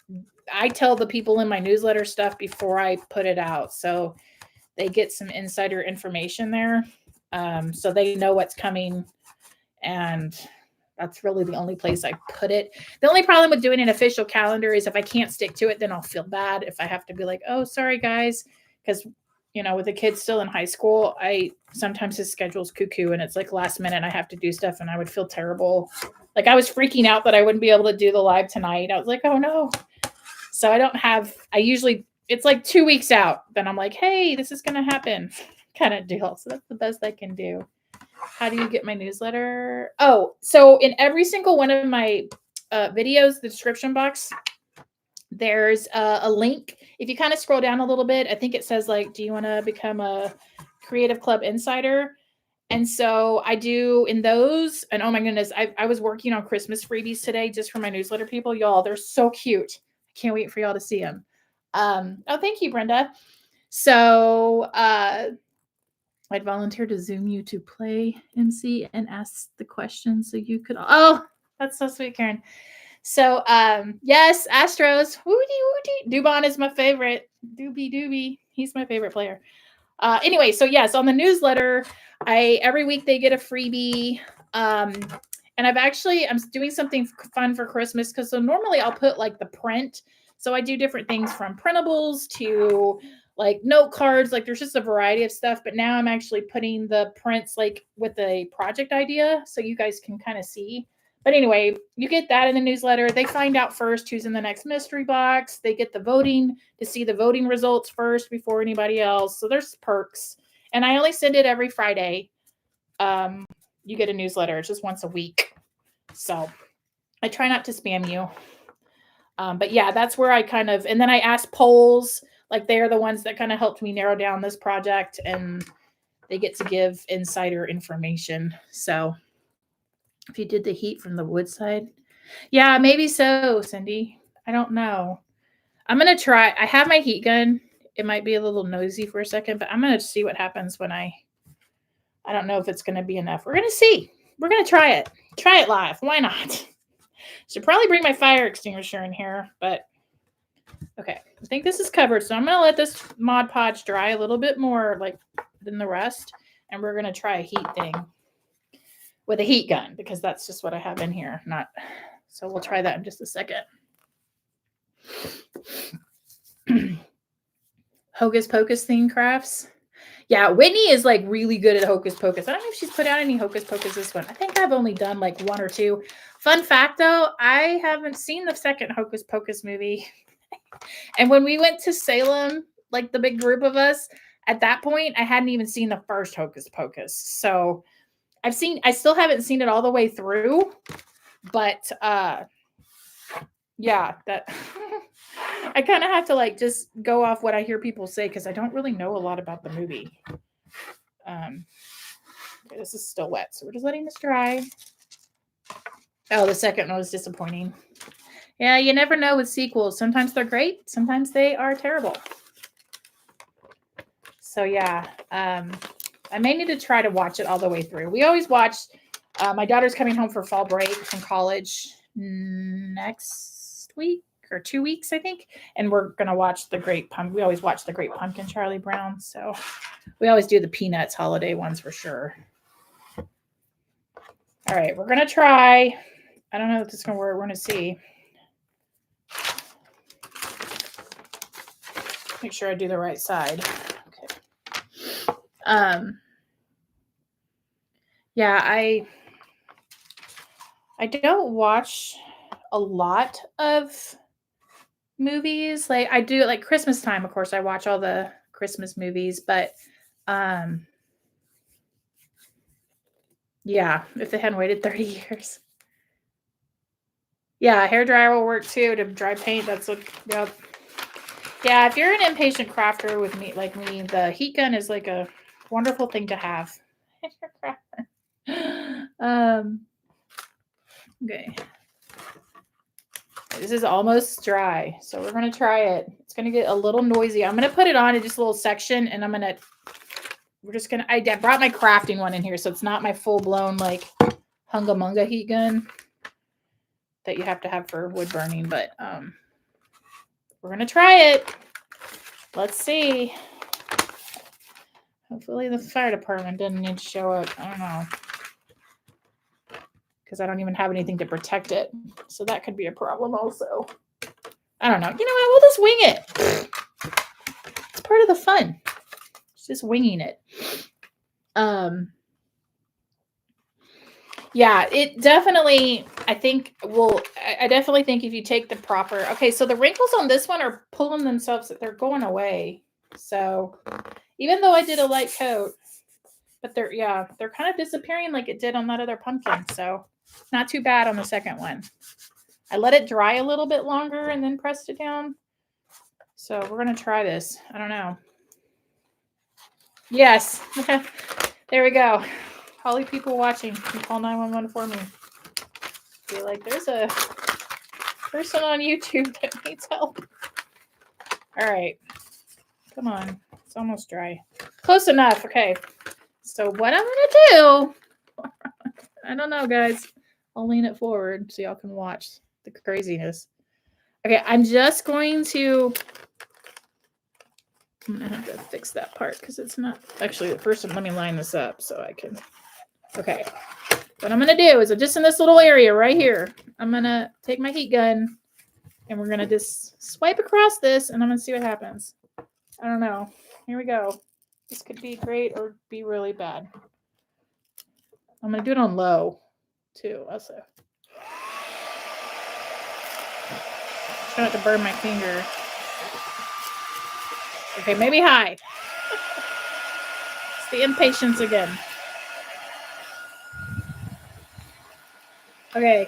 I tell the people in my newsletter stuff before I put it out. So they get some insider information there. So they know what's coming. And that's really the only place I put it. The only problem with doing an official calendar is if I can't stick to it, then I'll feel bad if I have to be like, oh, sorry, guys. Because, with the kids still in high school, sometimes his schedule's cuckoo and it's like last minute I have to do stuff and I would feel terrible. Like I was freaking out that I wouldn't be able to do the live tonight. I was like, oh, no. So it's like 2 weeks out. Then I'm like, hey, this is going to happen kind of deal. So that's the best I can do. How do you get my newsletter? Oh, so in every single one of my videos, the description box, there's a link. If you kind of scroll down a little bit, I think it says like, do you want to become a Creative Club Insider? And so I do in those. And oh my goodness, I was working on Christmas freebies today just for my newsletter people. Y'all, they're so cute. I can't wait for y'all to see them. Oh, thank you, Brenda. So I'd volunteer to Zoom you to play MC and ask the questions so you could. Oh, that's so sweet, Karen. So, yes, Astros. Woody. Dubon is my favorite. Doobie. He's my favorite player. Anyway, so yes, on the newsletter, every week they get a freebie. And I'm doing something fun for Christmas because so normally I'll put like the print. So I do different things from printables to like note cards, like there's just a variety of stuff. But now I'm actually putting the prints like with a project idea so you guys can kind of see. But anyway, you get that in the newsletter. They find out first who's in the next mystery box. They get the voting to see the voting results first before anybody else. So there's perks. And I only send it every Friday. You get a newsletter. It's just once a week. So I try not to spam you. But yeah, that's where I kind of, and then I ask polls. Like they're the ones that kind of helped me narrow down this project and they get to give insider information. So if you did the heat from the wood side, yeah, maybe so, Cindy. I don't know. I'm going to try. I have my heat gun. It might be a little nosy for a second, but I'm going to see what happens when I don't know if it's going to be enough. We're going to see. We're going to try it. Try it live. Why not? Should probably bring my fire extinguisher in here, but okay. I think this is covered. So I'm going to let this Mod Podge dry a little bit more like than the rest. And we're going to try a heat thing with a heat gun because that's just what I have in here. So we'll try that in just a second. Hocus Pocus theme crafts. Yeah, Whitney is like really good at Hocus Pocus. I don't know if she's put out any Hocus Pocus this one. I think I've only done like one or two. Fun fact though, I haven't seen the second Hocus Pocus movie. And when we went to Salem, like the big group of us, at that point, I hadn't even seen the first Hocus Pocus. So I still haven't seen it all the way through, but yeah, that I kind of have to like just go off what I hear people say because I don't really know a lot about the movie. Okay, this is still wet, so we're just letting this dry. Oh, the second one was disappointing. Yeah, you never know with sequels. Sometimes they're great, sometimes they are terrible. So yeah, I may need to try to watch it all the way through. We always watch. My daughter's coming home for fall break from college next week or 2 weeks, I think. And we're going to watch the Great Pumpkin. We always watch the Great Pumpkin, Charlie Brown. So we always do the Peanuts holiday ones for sure. All right, we're going to try. I don't know if this is going to work. We're going to see. Make sure I do the right side. Okay. Yeah, I don't watch a lot of movies. Like I do like Christmas time, of course, I watch all the Christmas movies, but yeah, if they hadn't waited 30 years. Yeah, hair dryer will work too to dry paint. That's what, yep. Yeah, if you're an impatient crafter with me, like me, the heat gun is like a wonderful thing to have. Okay. This is almost dry, so we're going to try it. It's going to get a little noisy. I'm going to put it on in just a little section, and we're just going to, I brought my crafting one in here, so it's not my full-blown, like, hunga-munga heat gun that you have to have for wood burning, but we're going to try it. Let's see. Hopefully the fire department didn't need to show up. I don't know. Because I don't even have anything to protect it. So that could be a problem also. I don't know. You know what? We'll just wing it. It's part of the fun. It's just winging it. Yeah, it definitely, I definitely think if you take the proper, okay, so the wrinkles on this one are pulling themselves, they're going away. So even though I did a light coat, but they're kind of disappearing like it did on that other pumpkin. So not too bad on the second one. I let it dry a little bit longer and then pressed it down. So we're going to try this. I don't know. Yes. There we go. Probably people watching can call 911 for me. Be like, there's a person on YouTube that needs help. All right. Come on. It's almost dry. Close enough. Okay. So what I'm going to do, I don't know, guys. I'll lean it forward so y'all can watch the craziness. Okay, I'm just going to, I'm going to have to fix that part because it's not, actually the first one, let me line this up so I can, okay. What I'm going to do is just in this little area right here, I'm going to take my heat gun and we're going to just swipe across this and I'm going to see what happens. I don't know. Here we go. This could be great or be really bad. I'm going to do it on low too also. Try not to burn my finger. Okay, maybe high. It's the impatience again. Okay.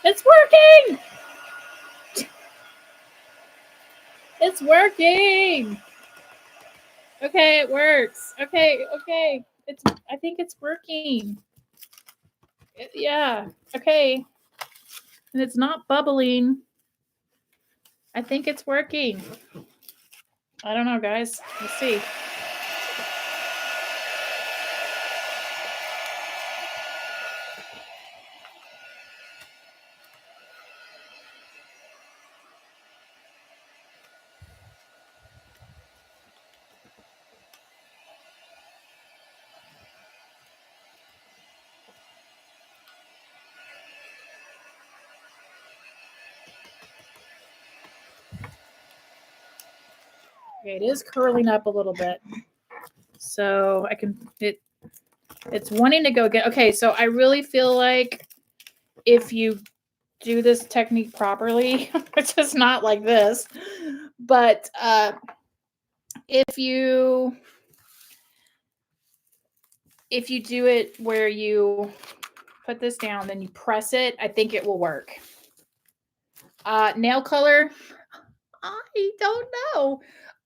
It's working! It's working! Okay, it works. Okay. I think it's working. Yeah. Okay. And it's not bubbling. I think it's working. I don't know, guys. Let's see. Okay, it is curling up a little bit. So I can, it's wanting to go get, okay, so I really feel like if you do this technique properly, which is not like this, but if you do it where you put this down, then you press it, I think it will work. Nail color, I don't know.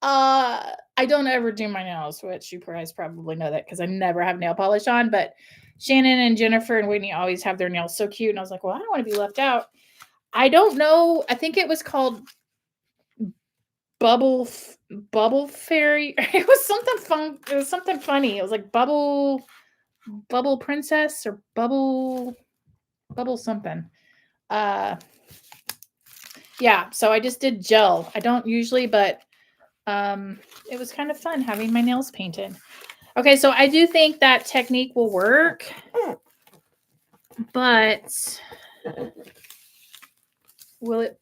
I don't ever do my nails, which you guys probably know that because I never have nail polish on, but Shannon and Jennifer and Whitney always have their nails so cute. And I was like, well, I don't want to be left out. I don't know. I think it was called Bubble Fairy. It was something fun. It was something funny. It was like Bubble Bubble Princess or Bubble something. Yeah, so I just did gel. I don't usually, but it was kind of fun having my nails painted. Okay, so I do think that technique will work, but will it?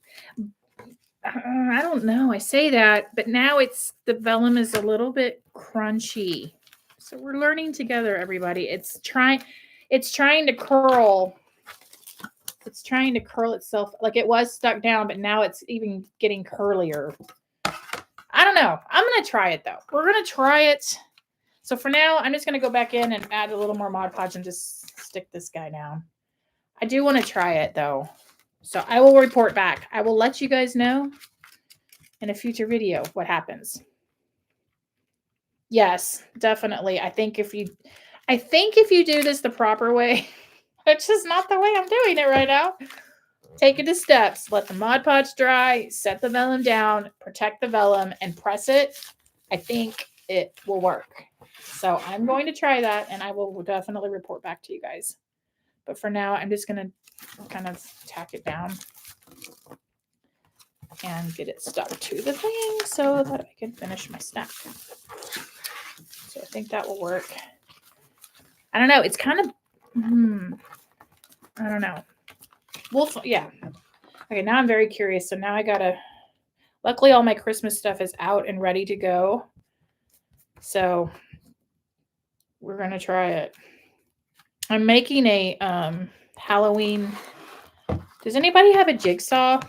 I don't know. I say that, but now the vellum is a little bit crunchy. So we're learning together, everybody. It's trying to curl. It's trying to curl itself. Like it was stuck down, but now it's even getting curlier. I don't know. I'm going to try it though. We're going to try it. So for now, I'm just going to go back in and add a little more Mod Podge and just stick this guy down. I do want to try it though. So I will report back. I will let you guys know in a future video what happens. Yes, definitely. I think if you do this the proper way, which is not the way I'm doing it right now, take it to steps. Let the Mod Podge dry, set the vellum down, protect the vellum, and press it. I think it will work. So I'm going to try that, and I will definitely report back to you guys. But for now, I'm just going to kind of tack it down and get it stuck to the thing so that I can finish my stack. So I think that will work. I don't know. It's kind of, I don't know. Yeah. Okay, now I'm very curious. So now I gotta, luckily all my Christmas stuff is out and ready to go. So we're gonna try it. I'm making a Halloween. Does anybody have a jigsaw?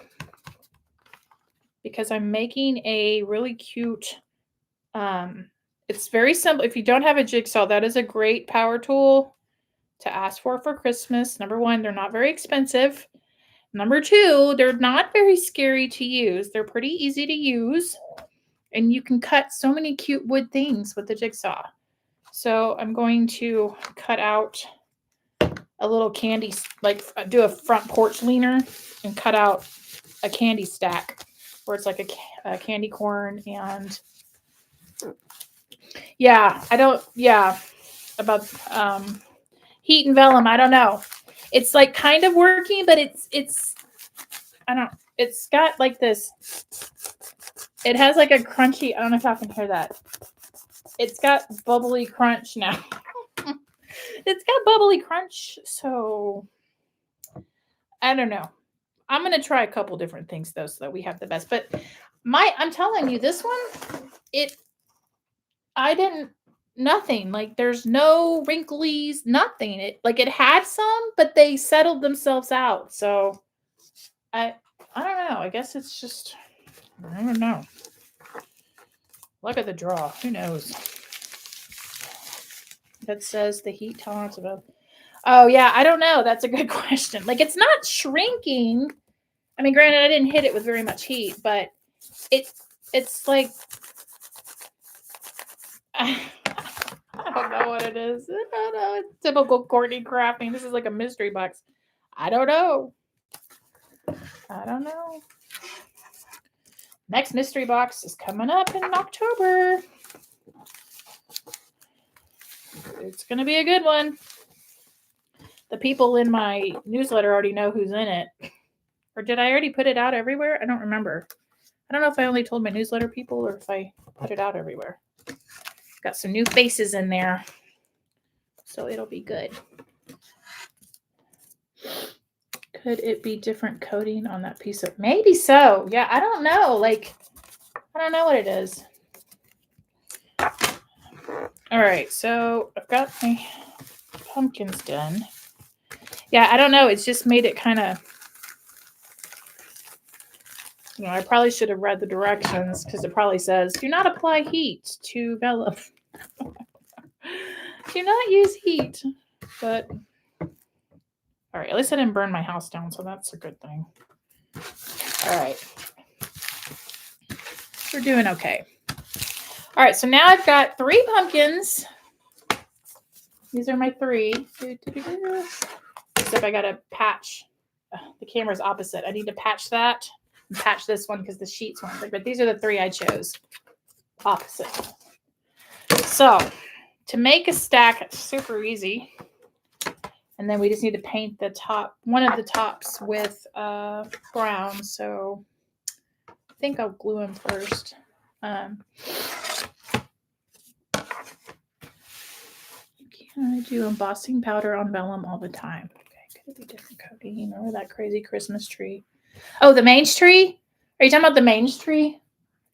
Because I'm making a really cute, it's very simple. If you don't have a jigsaw, that is a great power tool to ask for Christmas. Number one, they're not very expensive. Number two, they're not very scary to use. They're pretty easy to use. And you can cut so many cute wood things with the jigsaw. So I'm going to cut out a little candy, like do a front porch leaner and cut out a candy stack where it's like a candy corn. And yeah, about heat and vellum. I don't know. It's like kind of working, but it's got like this. It has like a crunchy. I don't know if I can hear that. It's got bubbly crunch now. It's got bubbly crunch. So I don't know. I'm going to try a couple different things though, so that we have the best, but I'm telling you, this one, nothing. Like there's no wrinklies, nothing. It had some, but they settled themselves out. So I don't know. I guess it's just, I don't know. Look at the draw. Who knows? That says the heat tolerance of. Oh yeah, I don't know. That's a good question. Like it's not shrinking. I mean, granted, I didn't hit it with very much heat, but it's like I don't know what it is. I don't know. It's typical Courtney crafting. This is like a mystery box. I don't know. Next mystery box is coming up in October. It's going to be a good one. The people in my newsletter already know who's in it. Or did I already put it out everywhere? I don't remember. I don't know if I only told my newsletter people or if I put it out everywhere. Got some new faces in there. So it'll be good. Could it be different coating on that piece of? Maybe so. Yeah, I don't know. Like, I don't know what it is. All right, so I've got my pumpkins done. Yeah, I don't know. It's just made it kind of, I probably should have read the directions because it probably says, do not apply heat to vellum. Do not use heat. But, all right, at least I didn't burn my house down, so that's a good thing. All right. We're doing okay. All right, so now I've got 3 pumpkins. These are my 3. Except I got to patch. The camera's opposite. I need to patch that and patch this one because the sheets weren't. But these are the 3 I chose. Opposite. So to make a stack, it's super easy. And then we just need to paint the top, one of the tops with brown. So I think I'll glue them first. I do embossing powder on vellum all the time. Okay, could it be different coating or that crazy Christmas tree? Oh, the mange tree? Are you talking about the mange tree?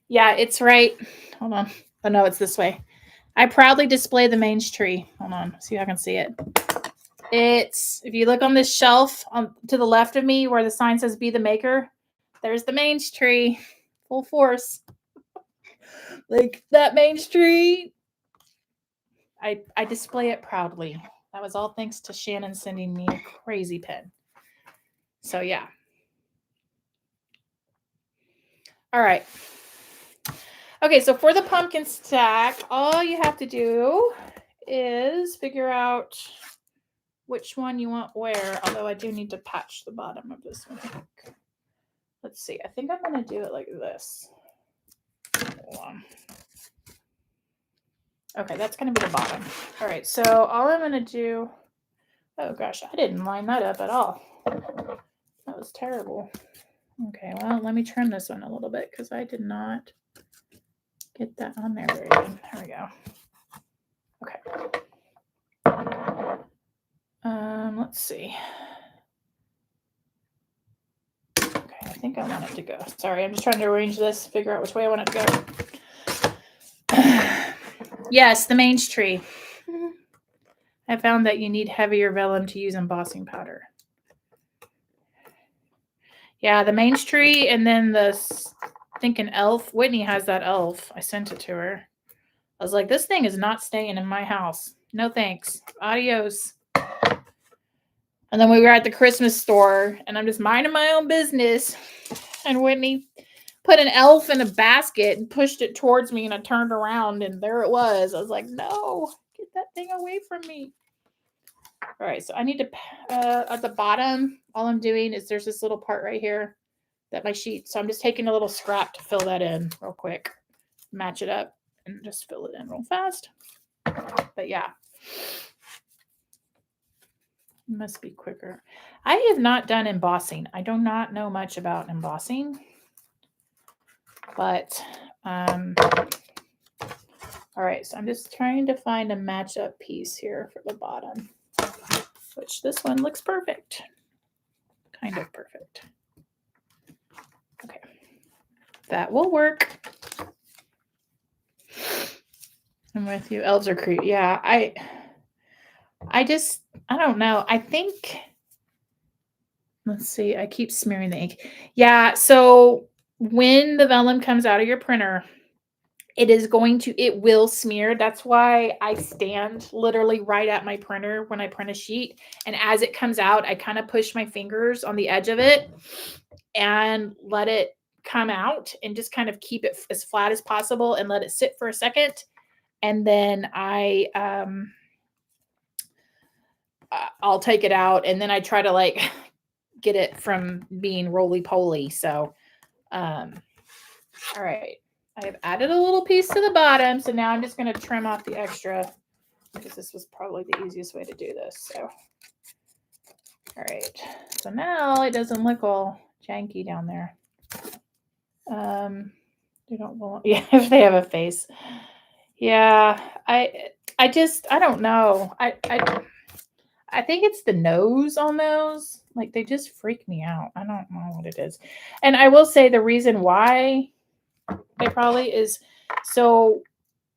Yeah, it's right. Hold on. Oh, no, it's this way. I proudly display the mange tree. Hold on. See if I can see it. It's, if you look on this shelf to the left of me where the sign says Be the Maker, there's the mange tree. Full force. Like that mange tree. I display it proudly. That was all thanks to Shannon sending me a crazy pen. So yeah. All right. Okay, so for the pumpkin stack, all you have to do is figure out which one you want where, although I do need to patch the bottom of this one. Let's see. I think I'm going to do it like this. Hold on. Okay, that's going to be the bottom. All right, so all I'm going to do... Oh, gosh, I didn't line that up at all. That was terrible. Okay, well, let me trim this one a little bit because I did not get that on there very good. There we go. Okay. Let's see. Okay, I think I want it to go. Sorry, I'm just trying to arrange this, figure out which way I want it to go. Yes, the mange tree. I found that you need heavier vellum to use embossing powder. Yeah, the mange tree, and then the, I think an elf. Whitney has that elf. I sent it to her. I was like, this thing is not staying in my house. No thanks. Adios. And then we were at the Christmas store, and I'm just minding my own business. And Whitney put an elf in a basket and pushed it towards me, and I turned around, and there it was. I was like, no, get that thing away from me. All right, so I need to, at the bottom, all I'm doing is there's this little part right here that my sheet. So I'm just taking a little scrap to fill that in real quick, match it up, and just fill it in real fast. But yeah, it must be quicker. I have not done embossing. I do not know much about embossing, but all right, so I'm just trying to find a match-up piece here for the bottom, which this one looks perfect, kind of perfect. Okay, that will work. I'm with you. Elves are creepy. Yeah, I don't know. I think, let's see, I keep smearing the ink. Yeah, so when the vellum comes out of your printer, it will smear. That's why I stand literally right at my printer when I print a sheet. And as it comes out, I kind of push my fingers on the edge of it and let it come out and just kind of keep it as flat as possible and let it sit for a second. And then I'll take it out, and then I try to like get it from being roly-poly. So, all right. I have added a little piece to the bottom, so now I'm just going to trim off the extra because this was probably the easiest way to do this. So, all right. So now it doesn't look all janky down there. They don't belong. Yeah, if they have a face. Yeah, I don't know. I think it's the nose on those. Like, they just freak me out. I don't know what it is. And I will say the reason why they probably is, so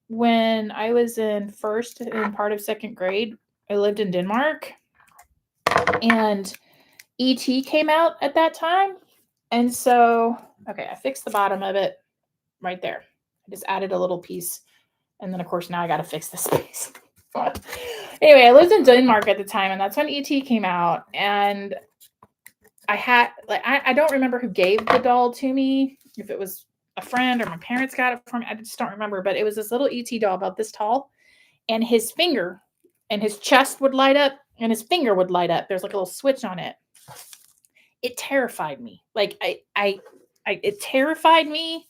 when I was in first and part of second grade, I lived in Denmark, and E.T. came out at that time. And so, okay, I fixed the bottom of it right there. I just added a little piece. And then, of course, now I got to fix this piece. Anyway, I lived in Denmark at the time, and that's when E.T. came out. And I had, like, I don't remember who gave the doll to me, if it was a friend or my parents got it for me. I just don't remember. But it was this little E.T. doll about this tall, and his finger and his chest would light up, and his finger would light up. There's like a little switch on it. It terrified me. Like, it terrified me.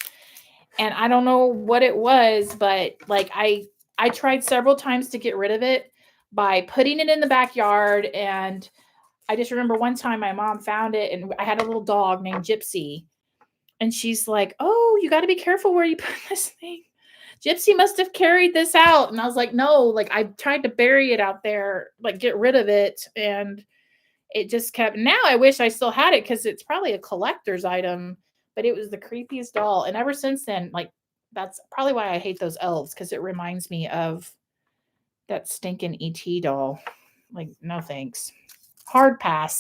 And I don't know what it was, but like I I tried several times to get rid of it by putting it in the backyard. And I just remember one time my mom found it and I had a little dog named Gypsy. And she's like, oh, you got to be careful where you put this thing. Gypsy must have carried this out. And I was like, no, like I tried to bury it out there, like get rid of it. And it just kept, now I wish I still had it because it's probably a collector's item, but it was the creepiest doll. And ever since then, like that's probably why I hate those elves, because it reminds me of that stinking ET doll. Like, no thanks. Hard pass.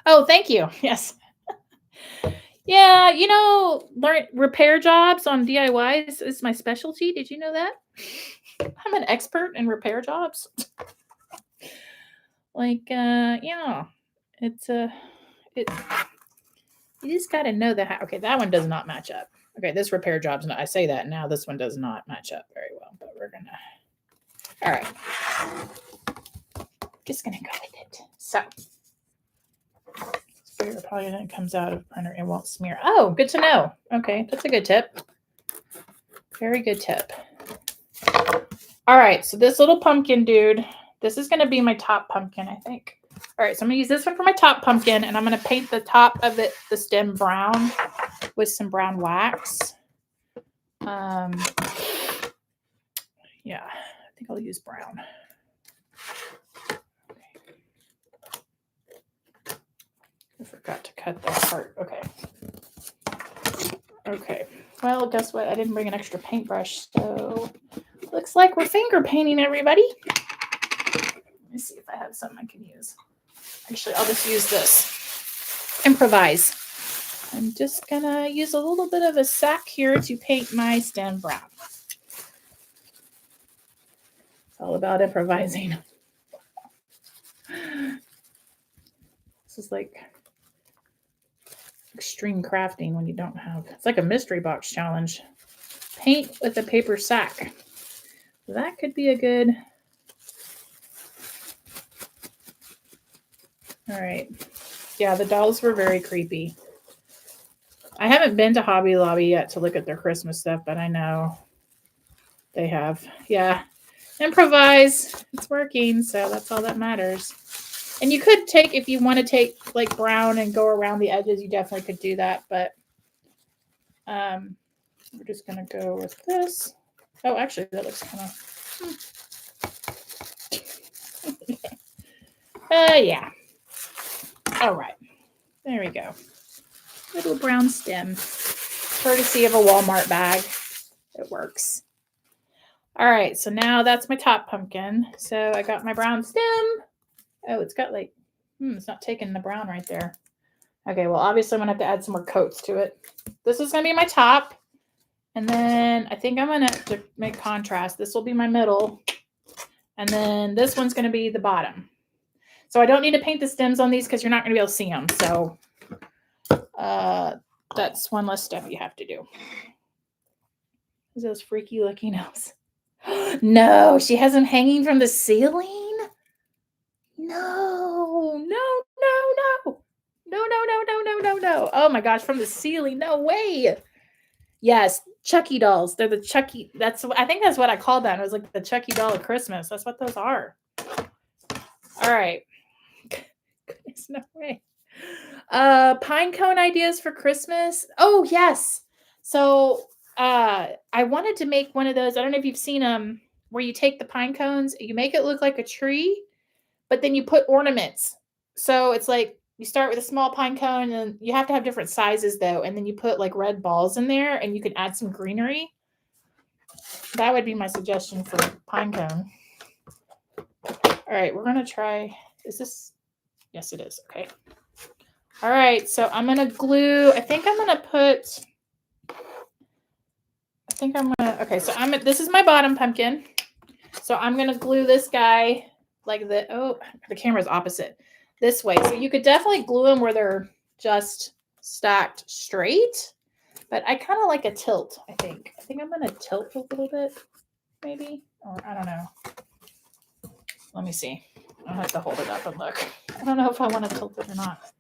Oh, thank you. Yes. Yeah, you know, repair jobs on DIYs is my specialty. Did you know that? I'm an expert in repair jobs. Like, yeah, it's you just got to know that. Okay, that one does not match up. Okay, this repair job's not. I say that now. This one does not match up very well, but we're gonna. All right, just gonna go with it. So. Probably when it comes out of printer, it won't smear. Oh, good to know. Okay, that's a good tip. Very good tip. All right, so this little pumpkin dude, this is going to be my top pumpkin, I think. All right, so I'm going to use this one for my top pumpkin, and I'm going to paint the top of it, the stem brown with some brown wax. Yeah, I think I'll use brown. I forgot to cut that part. Okay. Okay. Well, guess what? I didn't bring an extra paintbrush, so looks like we're finger painting, everybody. Let me see if I have something I can use. Actually, I'll just use this. Improvise. I'm just gonna use a little bit of a sack here to paint my stem brown. It's all about improvising. This is like extreme crafting when you don't have, it's like a mystery box challenge. Paint with a paper sack. That could be a good. All right. Yeah, the dolls were very creepy. I haven't been to Hobby Lobby yet to look at their Christmas stuff, but I know they have. Yeah. Improvise. It's working, so that's all that matters. And you could take, if you want to take like brown and go around the edges, you definitely could do that. But we're just going to go with this. Oh, actually, that looks kind of... yeah. All right. There we go. Little brown stem. Courtesy of a Walmart bag. It works. All right. So now that's my top pumpkin. So I got my brown stem. Oh, it's got like, it's not taking the brown right there. Okay, well, obviously I'm going to have to add some more coats to it. This is going to be my top. And then I think I'm going to make contrast. This will be my middle. And then this one's going to be the bottom. So I don't need to paint the stems on these because you're not going to be able to see them. So that's one less step you have to do. Is those freaky looking elves? No, she has them hanging from the ceiling? No. Oh my gosh, from the ceiling. No way. Yes, Chucky dolls. They're the Chucky. I think that's what I called them. It was like the Chucky doll of Christmas. That's what those are. All right. Goodness, no way. Pine cone ideas for Christmas. Oh, yes. So I wanted to make one of those. I don't know if you've seen them, where you take the pine cones, you make it look like a tree, but then you put ornaments. So it's like you start with a small pine cone, and you have to have different sizes though. And then you put like red balls in there, and you can add some greenery. That would be my suggestion for pine cone. All right, we're going to try. Is this? Yes, it is. Okay. All right, so I'm going to glue. Okay, so this is my bottom pumpkin. So I'm going to glue this guy like the camera's opposite this way. So you could definitely glue them where they're just stacked straight, but I kind of like a tilt, I think. I think I'm going to tilt a little bit, maybe, or I don't know. Let me see. I'll have to hold it up and look. I don't know if I want to tilt it or not.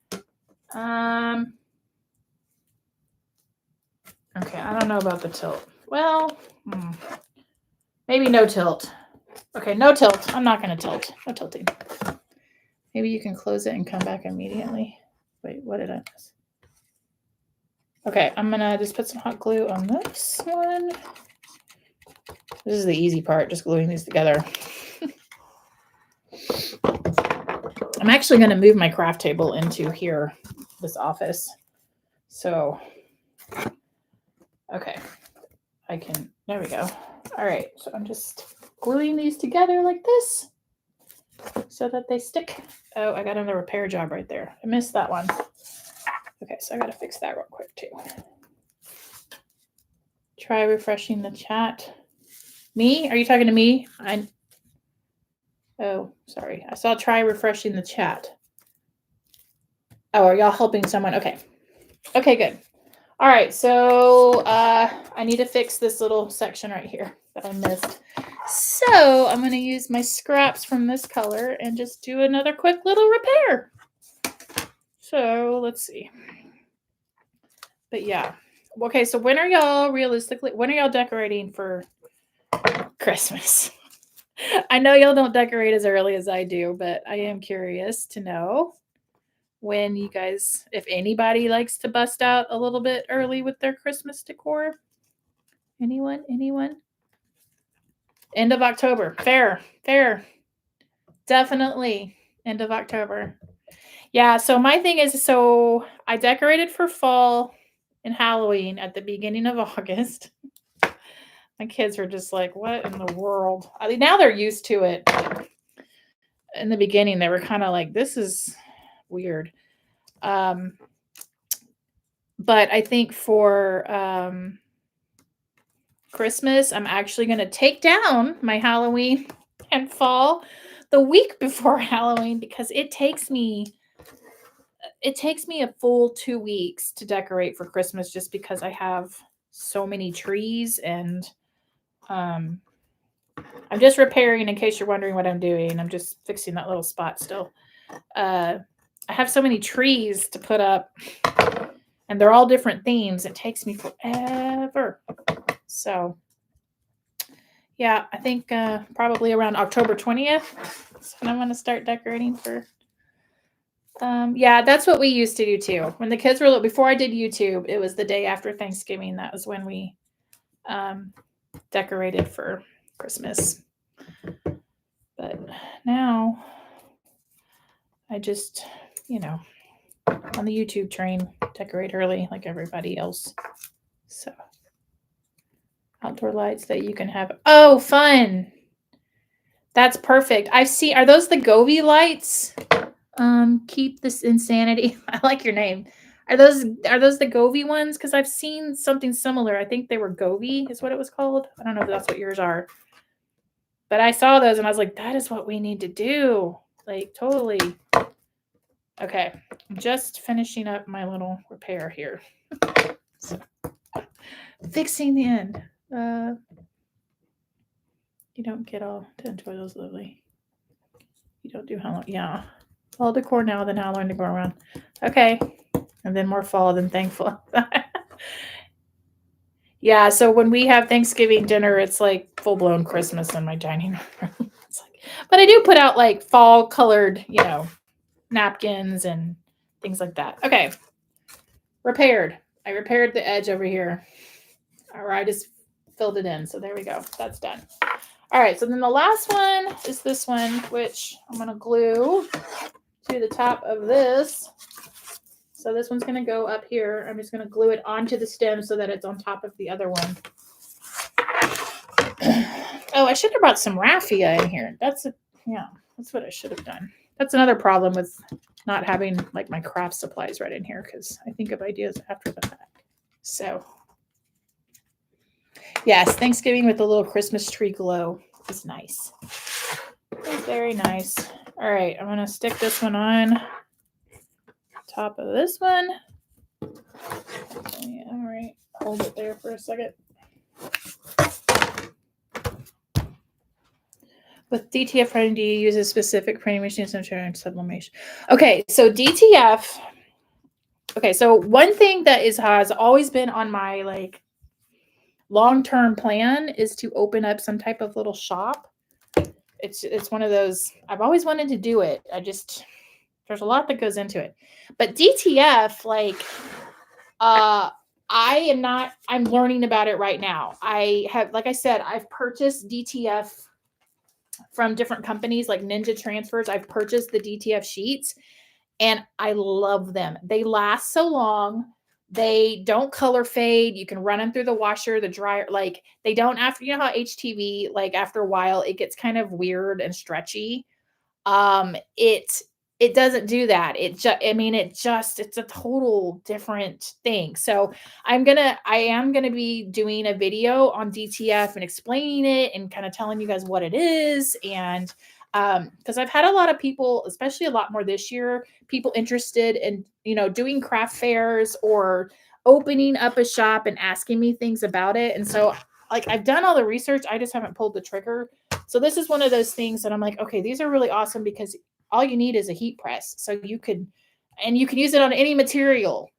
Okay, I don't know about the tilt. Well, Maybe no tilt. Okay, no tilt. I'm not going to tilt. No tilting. Maybe you can close it and come back immediately. Wait, what did I miss? Okay, I'm going to just put some hot glue on this one. This is the easy part, just gluing these together. I'm actually going to move my craft table into here, this office. So, okay, I can, there we go. All right, so I'm just gluing these together like this so that they stick. Oh, I got another repair job right there. I missed that one. Okay, so I got to fix that real quick too. Try refreshing the chat. Me? Are you talking to me? Oh, sorry. I saw try refreshing the chat. Oh, are y'all helping someone? Okay. Okay, good. All right, so I need to fix this little section right here that I missed. So I'm going to use my scraps from this color and just do another quick little repair. So let's see. But yeah. Okay, so when are y'all decorating for Christmas? I know y'all don't decorate as early as I do, but I am curious to know when you guys, if anybody likes to bust out a little bit early with their Christmas decor. Anyone? End of October. Fair. Definitely end of October. Yeah, so my thing is, so I decorated for fall and Halloween at the beginning of August. My kids were just like, what in the world? I mean, now they're used to it. In the beginning, they were kind of like, this is weird. But I think for Christmas, I'm actually going to take down my Halloween and fall the week before Halloween because it takes me a full 2 weeks to decorate for Christmas just because I have so many trees and I'm just repairing in case you're wondering what I'm doing. I'm just fixing that little spot still. I have so many trees to put up and they're all different themes. It takes me forever. So yeah, I think probably around October 20th is when I'm going to start decorating for. Yeah, that's what we used to do too. When the kids were little, before I did YouTube, it was the day after Thanksgiving. That was when we decorated for Christmas. But now I just, on the YouTube train, decorate early like everybody else. So outdoor lights that you can have. Oh, fun. That's perfect. Are those the Govee lights? Keep this insanity. I like your name. Are those the Govee ones? Because I've seen something similar. I think they were Govee is what it was called. I don't know if that's what yours are. But I saw those and I was like, that is what we need to do. Like totally. Okay. I'm just finishing up my little repair here. So, fixing the end. You don't get all to enjoy those, Lily. You don't do Halloween. Yeah. Fall decor now, then Halloween decor around. Okay. And then more fall than thankful. Yeah, so when we have Thanksgiving dinner, it's like full-blown Christmas in my dining room. But I do put out like fall colored, napkins and things like that. Okay. Repaired. I repaired the edge over here. Or I just filled it in. So there we go. That's done. All right. So then the last one is this one, which I'm going to glue to the top of this. So this one's going to go up here. I'm just going to glue it onto the stem so that it's on top of the other one. Oh, I should have brought some raffia in here. That's what I should have done. That's another problem with not having like my craft supplies right in here because I think of ideas after the fact. So yes, Thanksgiving with a little Christmas tree glow is nice. It's very nice. All right, I'm going to stick this one on top of this one. Yeah, all right. Hold it there for a second. With DTF printing, do you use a specific printing machine and sublimation? Okay, so DTF. Okay, so one thing that has always been on my long-term plan is to open up some type of little shop. It's one of those, I've always wanted to do it. There's a lot that goes into it. But DTF, like, I'm learning about it right now. I have, like I said, I've purchased DTF from different companies like Ninja Transfers. I've purchased the DTF sheets and I love them. They last so long. They don't color fade. You can run them through the washer, the dryer. Like they don't, after, you know how HTV, like after a while, it gets kind of weird and stretchy. It doesn't do that. It's a total different thing. So I am going to be doing a video on DTF and explaining it and kind of telling you guys what it is. And, because I've had a lot of people, especially a lot more this year, people interested in, doing craft fairs or opening up a shop and asking me things about it. And so like I've done all the research, I just haven't pulled the trigger. So this is one of those things that I'm like, okay, these are really awesome because all you need is a heat press. So you can use it on any material.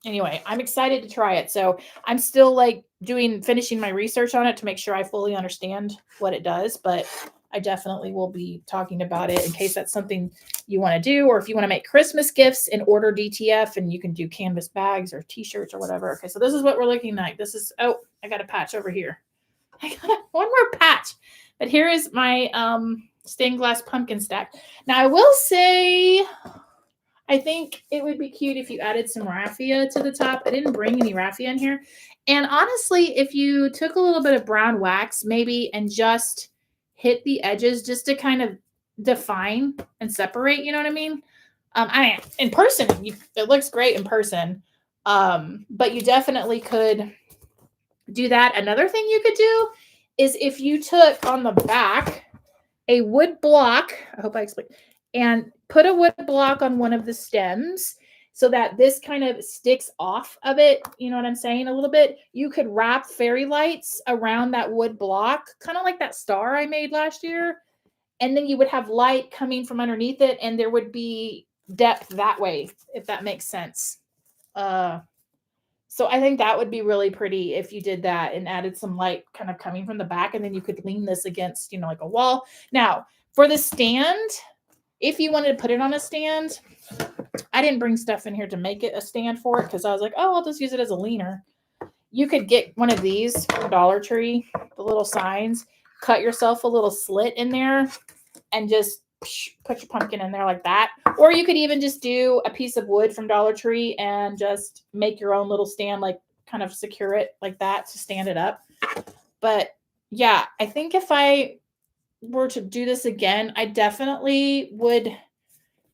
Anyway, I'm excited to try it. So I'm still like finishing my research on it to make sure I fully understand what it does, but I definitely will be talking about it in case that's something you want to do, or if you want to make Christmas gifts and order DTF, and you can do canvas bags or t-shirts or whatever. Okay. So this is what we're looking like. I got a patch over here. I got one more patch, but here is my, stained glass pumpkin stack. Now I will say, I think it would be cute if you added some raffia to the top. I didn't bring any raffia in here. And honestly, if you took a little bit of brown wax maybe and just hit the edges just to kind of define and separate, you know what I mean? In person, it looks great in person. But you definitely could do that. Another thing you could do is if you took on the back a wood block, I hope I explained, and put a wood block on one of the stems so that this kind of sticks off of it. You know what I'm saying? A little bit. You could wrap fairy lights around that wood block, kind of like that star I made last year. And then you would have light coming from underneath it, and there would be depth that way, if that makes sense. So I think that would be really pretty if you did that and added some light kind of coming from the back, and then you could lean this against, like a wall. Now, for the stand, if you wanted to put it on a stand, I didn't bring stuff in here to make it a stand for it because I was like, oh, I'll just use it as a leaner. You could get one of these from Dollar Tree, the little signs, cut yourself a little slit in there and just put your pumpkin in there like that. Or you could even just do a piece of wood from Dollar Tree and just make your own little stand, like kind of secure it like that to stand it up. But yeah, I think if I were to do this again, I definitely would.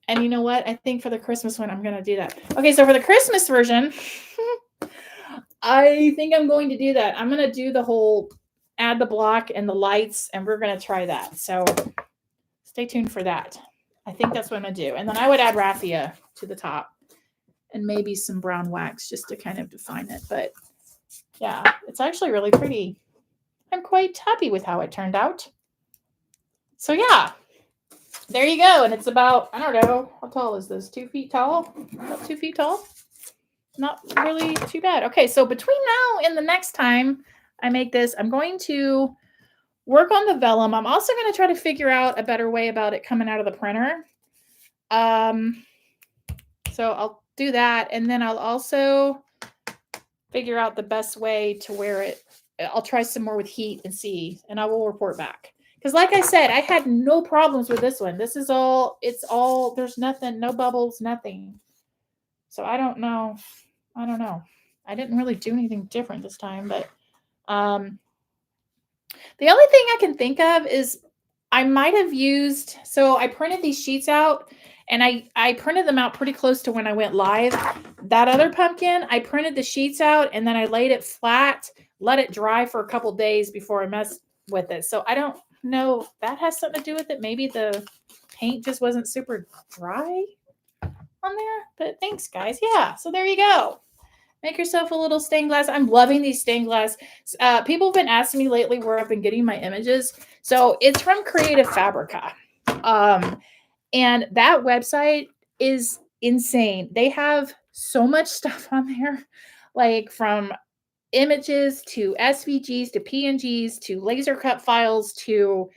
And you know what? I think for the Christmas one, I'm going to do that. Okay, so for the Christmas version, I think I'm going to do that. I'm going to do the whole add the block and the lights, and we're going to try that. So stay tuned for that. I think that's what I'm going to do. And then I would add raffia to the top and maybe some brown wax just to kind of define it. But yeah, it's actually really pretty. I'm quite happy with how it turned out. So yeah, there you go. And it's about, I don't know, how tall is this? 2 feet tall? About 2 feet tall? Not really too bad. Okay, so between now and the next time I make this, I'm going to work on the vellum. I'm also going to try to figure out a better way about it coming out of the printer. So I'll do that. And then I'll also figure out the best way to wear it. I'll try some more with heat and see, and I will report back. Because like I said, I had no problems with this one. This is all, there's nothing, no bubbles, nothing. So I don't know. I didn't really do anything different this time, but the only thing I can think of is I might have used, so I printed these sheets out and I printed them out pretty close to when I went live. That other pumpkin, I printed the sheets out and then I laid it flat, let it dry for a couple days before I messed with it. So I don't know if that has something to do with it. Maybe the paint just wasn't super dry on there, but thanks guys. Yeah. So there you go. Make yourself a little stained glass. I'm loving these stained glass. People have been asking me lately where I've been getting my images. So it's from Creative Fabrica. And that website is insane. They have so much stuff on there, like from images to SVGs to PNGs to laser cut files to,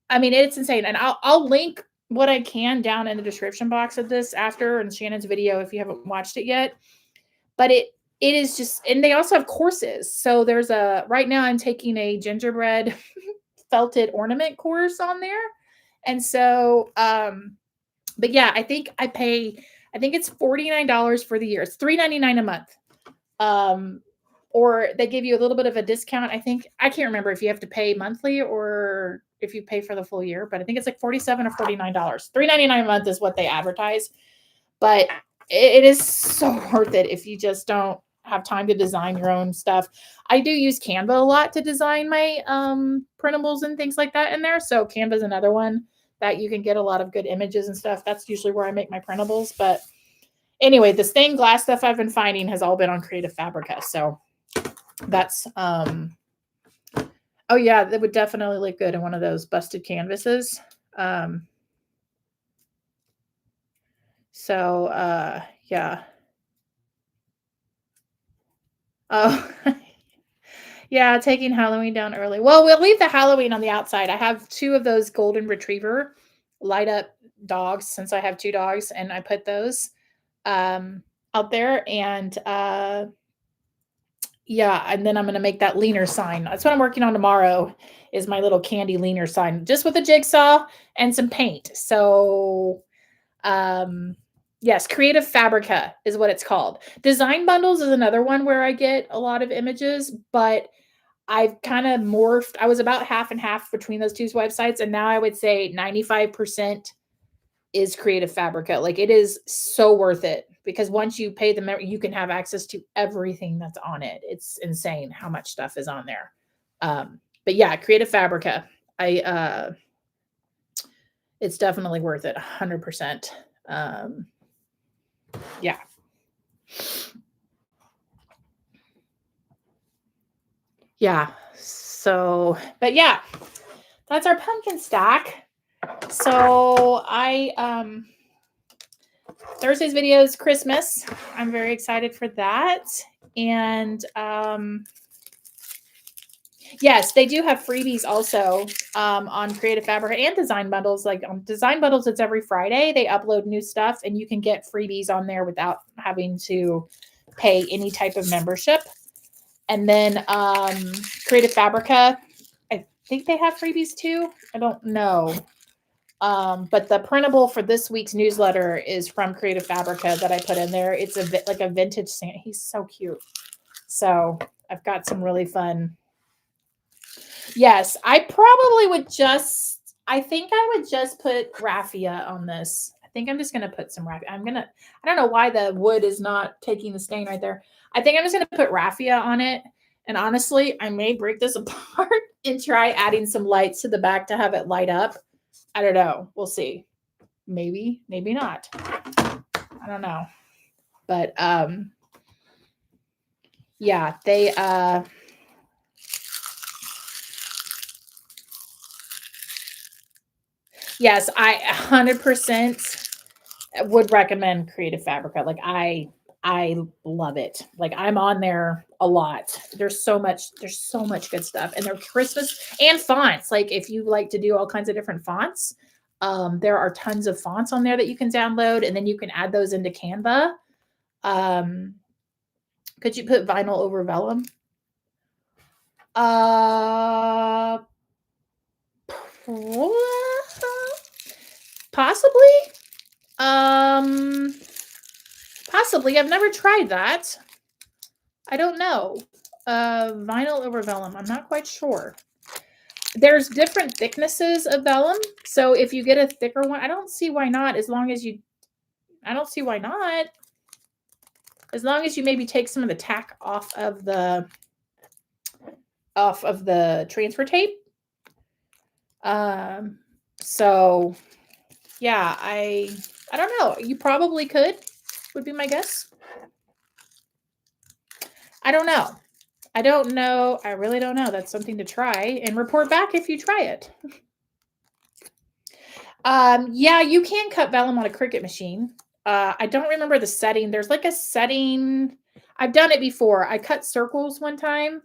I mean, it's insane. And I'll link what I can down in the description box of this after, and Shannon's video if you haven't watched it yet. But it is just, and they also have courses. So there's right now I'm taking a gingerbread felted ornament course on there. And so, but yeah, I think it's $49 for the year. It's $3.99 a month. Or they give you a little bit of a discount. I can't remember if you have to pay monthly or if you pay for the full year, but I think it's like $47 or $49. $3.99 a month is what they advertise. But it is so worth it if you just don't have time to design your own stuff. I do use Canva a lot to design my printables and things like that in there. So Canva is another one that you can get a lot of good images and stuff. That's usually where I make my printables. But anyway, the stained glass stuff I've been finding has all been on Creative Fabrica. So that's, oh yeah, that would definitely look good in one of those busted canvases. Yeah. Oh, yeah, taking Halloween down early. Well, we'll leave the Halloween on the outside. I have 2 of those golden retriever light up dogs since I have 2 dogs, and I put those out there. And yeah, and then I'm going to make that leaner sign. That's what I'm working on tomorrow, is my little candy leaner sign, just with a jigsaw and some paint. So yes, Creative Fabrica is what it's called. Design Bundles is another one where I get a lot of images, but I've kind of morphed. I was about half and half between those 2 websites, and now I would say 95% is Creative Fabrica. Like, it is so worth it, because once you pay the you can have access to everything that's on it. It's insane how much stuff is on there. But yeah, Creative Fabrica. It's definitely worth it, 100%. Yeah. Yeah. So, but yeah, that's our pumpkin stack. So Thursday's video is Christmas. I'm very excited for that. And yes, they do have freebies also on Creative Fabrica and Design Bundles. Like on Design Bundles, it's every Friday. They upload new stuff, and you can get freebies on there without having to pay any type of membership. And then Creative Fabrica, I think they have freebies too. I don't know. But the printable for this week's newsletter is from Creative Fabrica that I put in there. It's like a vintage Santa. He's so cute. So I've got some really fun. Yes, I probably would I think I would just put raffia on this. I think I'm just going to put some raffia. I don't know why the wood is not taking the stain right there. I think I'm just going to put raffia on it. And honestly, I may break this apart and try adding some lights to the back to have it light up. I don't know. We'll see. Maybe, maybe not. I don't know. But yeah, they yes, I 100% would recommend Creative Fabrica. Like I love it. Like I'm on there a lot. There's so much good stuff, and they're Christmas and fonts. Like if you like to do all kinds of different fonts, there are tons of fonts on there that you can download, and then you can add those into Canva. Could you put vinyl over vellum? Possibly. Possibly. I've never tried that. I don't know. Vinyl over vellum. I'm not quite sure. There's different thicknesses of vellum. So if you get a thicker one, I don't see why not. I don't see why not. As long as you maybe take some of the tack off of the transfer tape. So yeah, I don't know. You probably could, would be my guess. I don't know. I don't know. I really don't know. That's something to try and report back if you try it. Yeah, you can cut vellum on a Cricut machine. I don't remember the setting. There's like a setting. I've done it before. I cut circles one time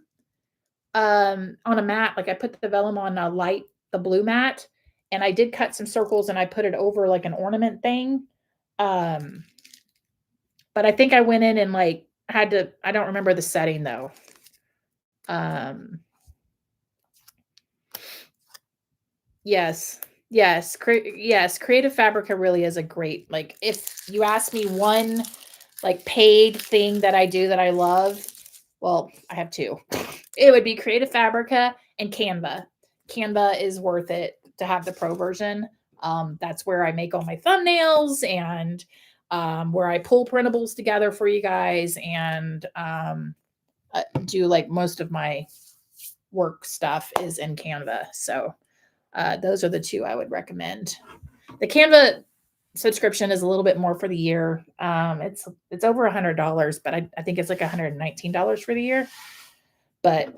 on a mat. Like I put the vellum on the blue mat, and I did cut some circles and I put it over like an ornament thing. Um, but I think I went in and like I don't remember the setting though. Yes. Yes. Yes. Creative Fabrica really is a great, like, if you ask me one like paid thing that I do that I love, well, I have two. It would be Creative Fabrica and Canva. Canva is worth it to have the pro version. That's where I make all my thumbnails and where I pull printables together for you guys and do like most of my work stuff is in Canva. So those are the two I would recommend. The Canva subscription is a little bit more for the year. It's over $100, but I think it's like $119 for the year. But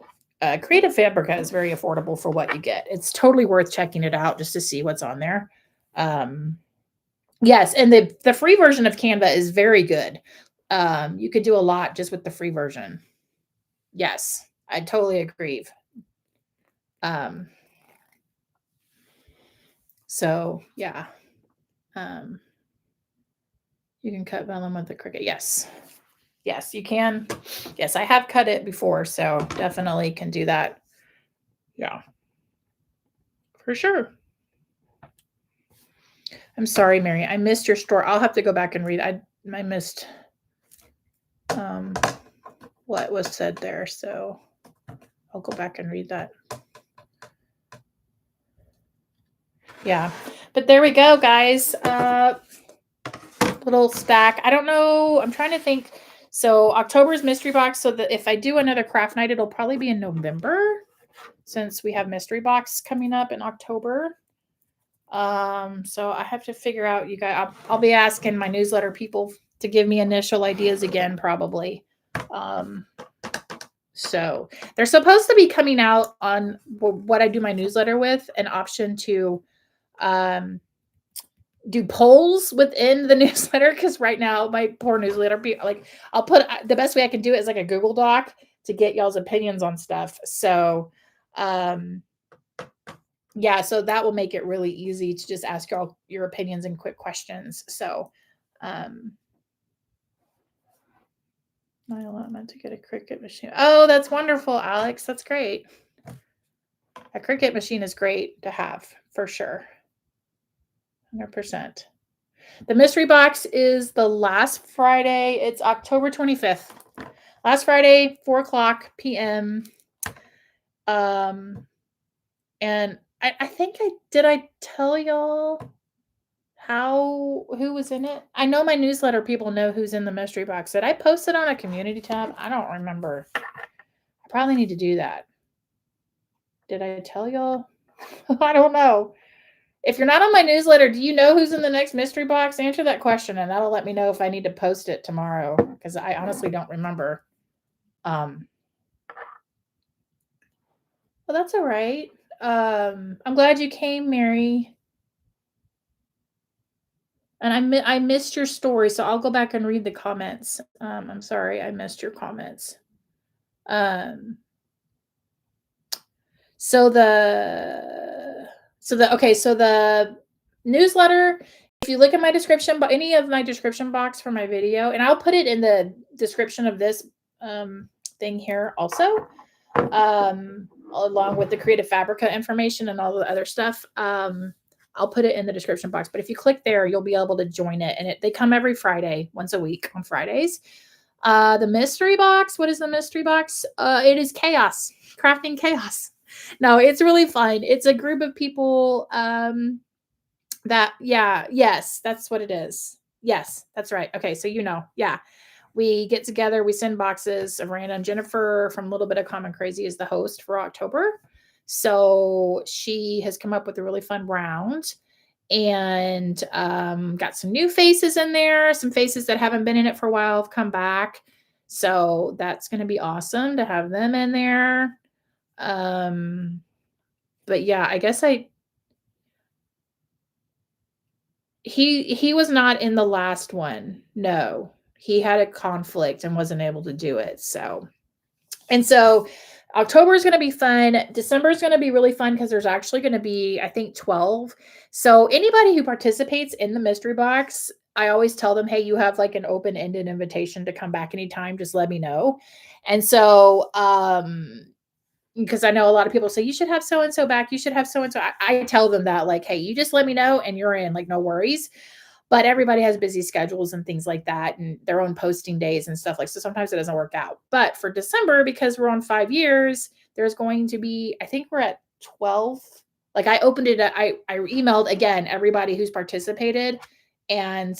Creative Fabrica is very affordable for what you get. It's totally worth checking it out just to see what's on there. Yes, and the free version of Canva is very good. You could do a lot just with the free version. Yes, I totally agree. So yeah. You can cut vellum with the Cricut. Yes. Yes, you can. Yes, I have cut it before, so definitely can do that. Yeah. For sure. I'm sorry, Mary. I missed your story. I'll have to go back and read. I missed what was said there, so I'll go back and read that. Yeah. But there we go, guys. Little stack. I don't know. I'm trying to think. So October's mystery box. So that if I do another craft night, it'll probably be in November since we have mystery box coming up in October. So I have to figure out, you guys, I'll be asking my newsletter people to give me initial ideas again, probably. So they're supposed to be coming out on what I do my newsletter with, an option to, do polls within the newsletter. Cause right now my poor newsletter, like I'll put the best way I can do it is like a Google Doc to get y'all's opinions on stuff. So, yeah, so that will make it really easy to just ask y'all your opinions and quick questions. So, I meant to get a Cricut machine. Oh, that's wonderful, Alex. That's great. A Cricut machine is great to have for sure. 100%. The mystery box is the last Friday. It's October 25th. Last Friday, 4:00 p.m. And I think I tell y'all who was in it? I know my newsletter people know who's in the mystery box. Did I post it on a community tab? I don't remember. I probably need to do that. Did I tell y'all? I don't know. If you're not on my newsletter, do you know who's in the next mystery box? Answer that question and that'll let me know if I need to post it tomorrow because I honestly don't remember. Well, that's all right. I'm glad you came, Mary. And I missed your story, so I'll go back and read the comments. I'm sorry, I missed your comments. So the newsletter, if you look at my description, but any of my description box for my video, and I'll put it in the description of this thing here also, along with the Creative Fabrica information and all the other stuff. I'll put it in the description box, but if you click there, you'll be able to join it. And they come every Friday, once a week on Fridays. The mystery box, what is the mystery box? It is chaos, crafting chaos. No, it's really fun. It's a group of people yes, that's what it is. Yes, that's right. Okay, so yeah. We get together, we send boxes of random. Jennifer from Little Bit of Common Crazy is the host for October. So she has come up with a really fun round and got some new faces in there. Some faces that haven't been in it for a while have come back. So that's going to be awesome to have them in there. But yeah, I guess he was not in the last one. No, he had a conflict and wasn't able to do it. So, and so October is going to be fun. December is going to be really fun because there's actually going to be, I think, 12. So anybody who participates in the mystery box, I always tell them, hey, you have like an open-ended invitation to come back anytime. Just let me know. And so, because I know a lot of people say you should have so-and-so back. You should have so-and-so. I tell them that like, hey, you just let me know and you're in, like, no worries. But everybody has busy schedules and things like that and their own posting days and stuff like, so sometimes it doesn't work out. But for December, because we're on 5 years, there's going to be, I think we're at 12. Like I opened it, I emailed again everybody who's participated. And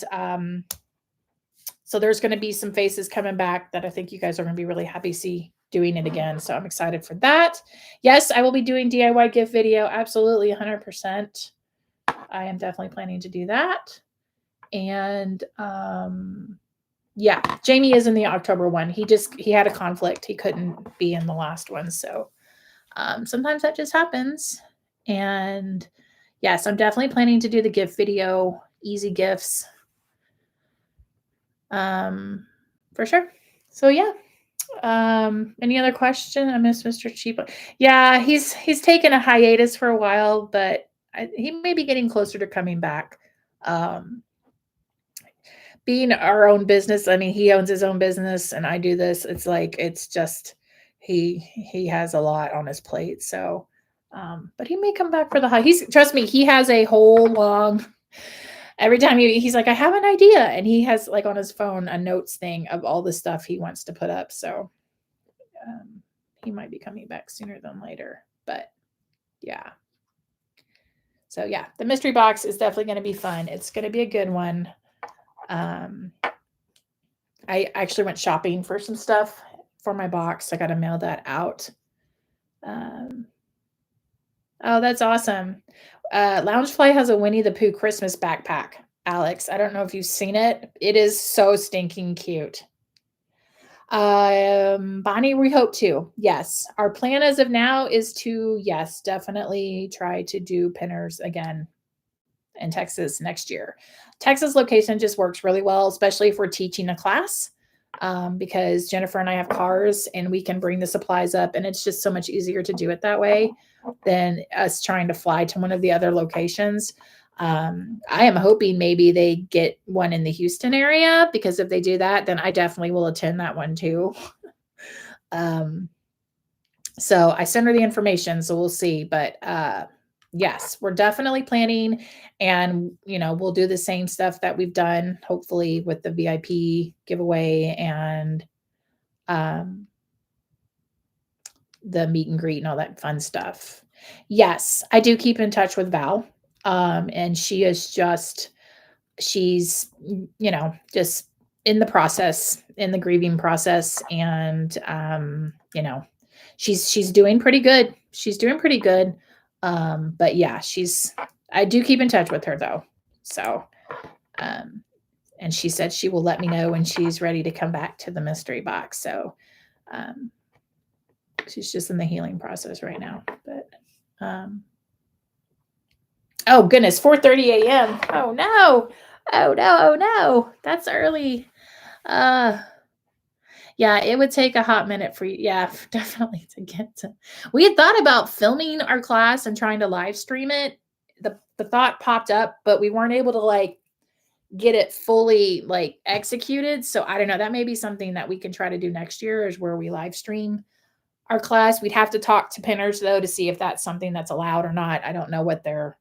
so there's going to be some faces coming back that I think you guys are going to be really happy to see doing it again. So I'm excited for that. Yes, I will be doing DIY gift video. Absolutely, 100%. I am definitely planning to do that. And yeah, Jamie is in the October one. He had a conflict. He couldn't be in the last one. So sometimes that just happens. And yes, I'm definitely planning to do the gift video, easy gifts. For sure. So yeah. Any other question? I miss Mr. Cheap. Yeah, he's taken a hiatus for a while, but he may be getting closer to coming back. Being our own business, I mean, he owns his own business and I do this. It's like, it's just, he has a lot on his plate. So, but he may come back for the trust me, he has a whole long, every time he's like, I have an idea. And he has like on his phone, a notes thing of all the stuff he wants to put up. So, he might be coming back sooner than later, but yeah. So yeah, the mystery box is definitely going to be fun. It's going to be a good one. I actually went shopping for some stuff for my box. I got to mail that out. Oh, that's awesome. Loungefly has a Winnie the Pooh Christmas backpack. Alex, I don't know if you've seen it. It is so stinking cute. Bonnie, we hope to. Yes. Our plan as of now is to, yes, definitely try to do pinners again in Texas next year. Texas location just works really well, especially if we're teaching a class, because Jennifer and I have cars and we can bring the supplies up, and it's just so much easier to do it that way than us trying to fly to one of the other locations. I am hoping maybe they get one in the Houston area, because if they do that, then I definitely will attend that one too. So I sent her the information, so we'll see. But yes, we're definitely planning, and we'll do the same stuff that we've done, hopefully with the VIP giveaway and the meet and greet and all that fun stuff. Yes, I do keep in touch with Val. And she's just in the process, in the grieving process. And, she's doing pretty good. She's doing pretty good. But yeah, I do keep in touch with her though. So, and she said she will let me know when she's ready to come back to the mystery box. So, she's just in the healing process right now, but, oh goodness, 4:30 a.m. Oh no. Oh no. Oh no. That's early. Yeah, it would take a hot minute for you. Yeah, definitely to get to. We had thought about filming our class and trying to live stream it. The thought popped up, but we weren't able to get it fully executed. So I don't know. That may be something that we can try to do next year, is where we live stream our class. We'd have to talk to pinners though to see if that's something that's allowed or not. I don't know what they're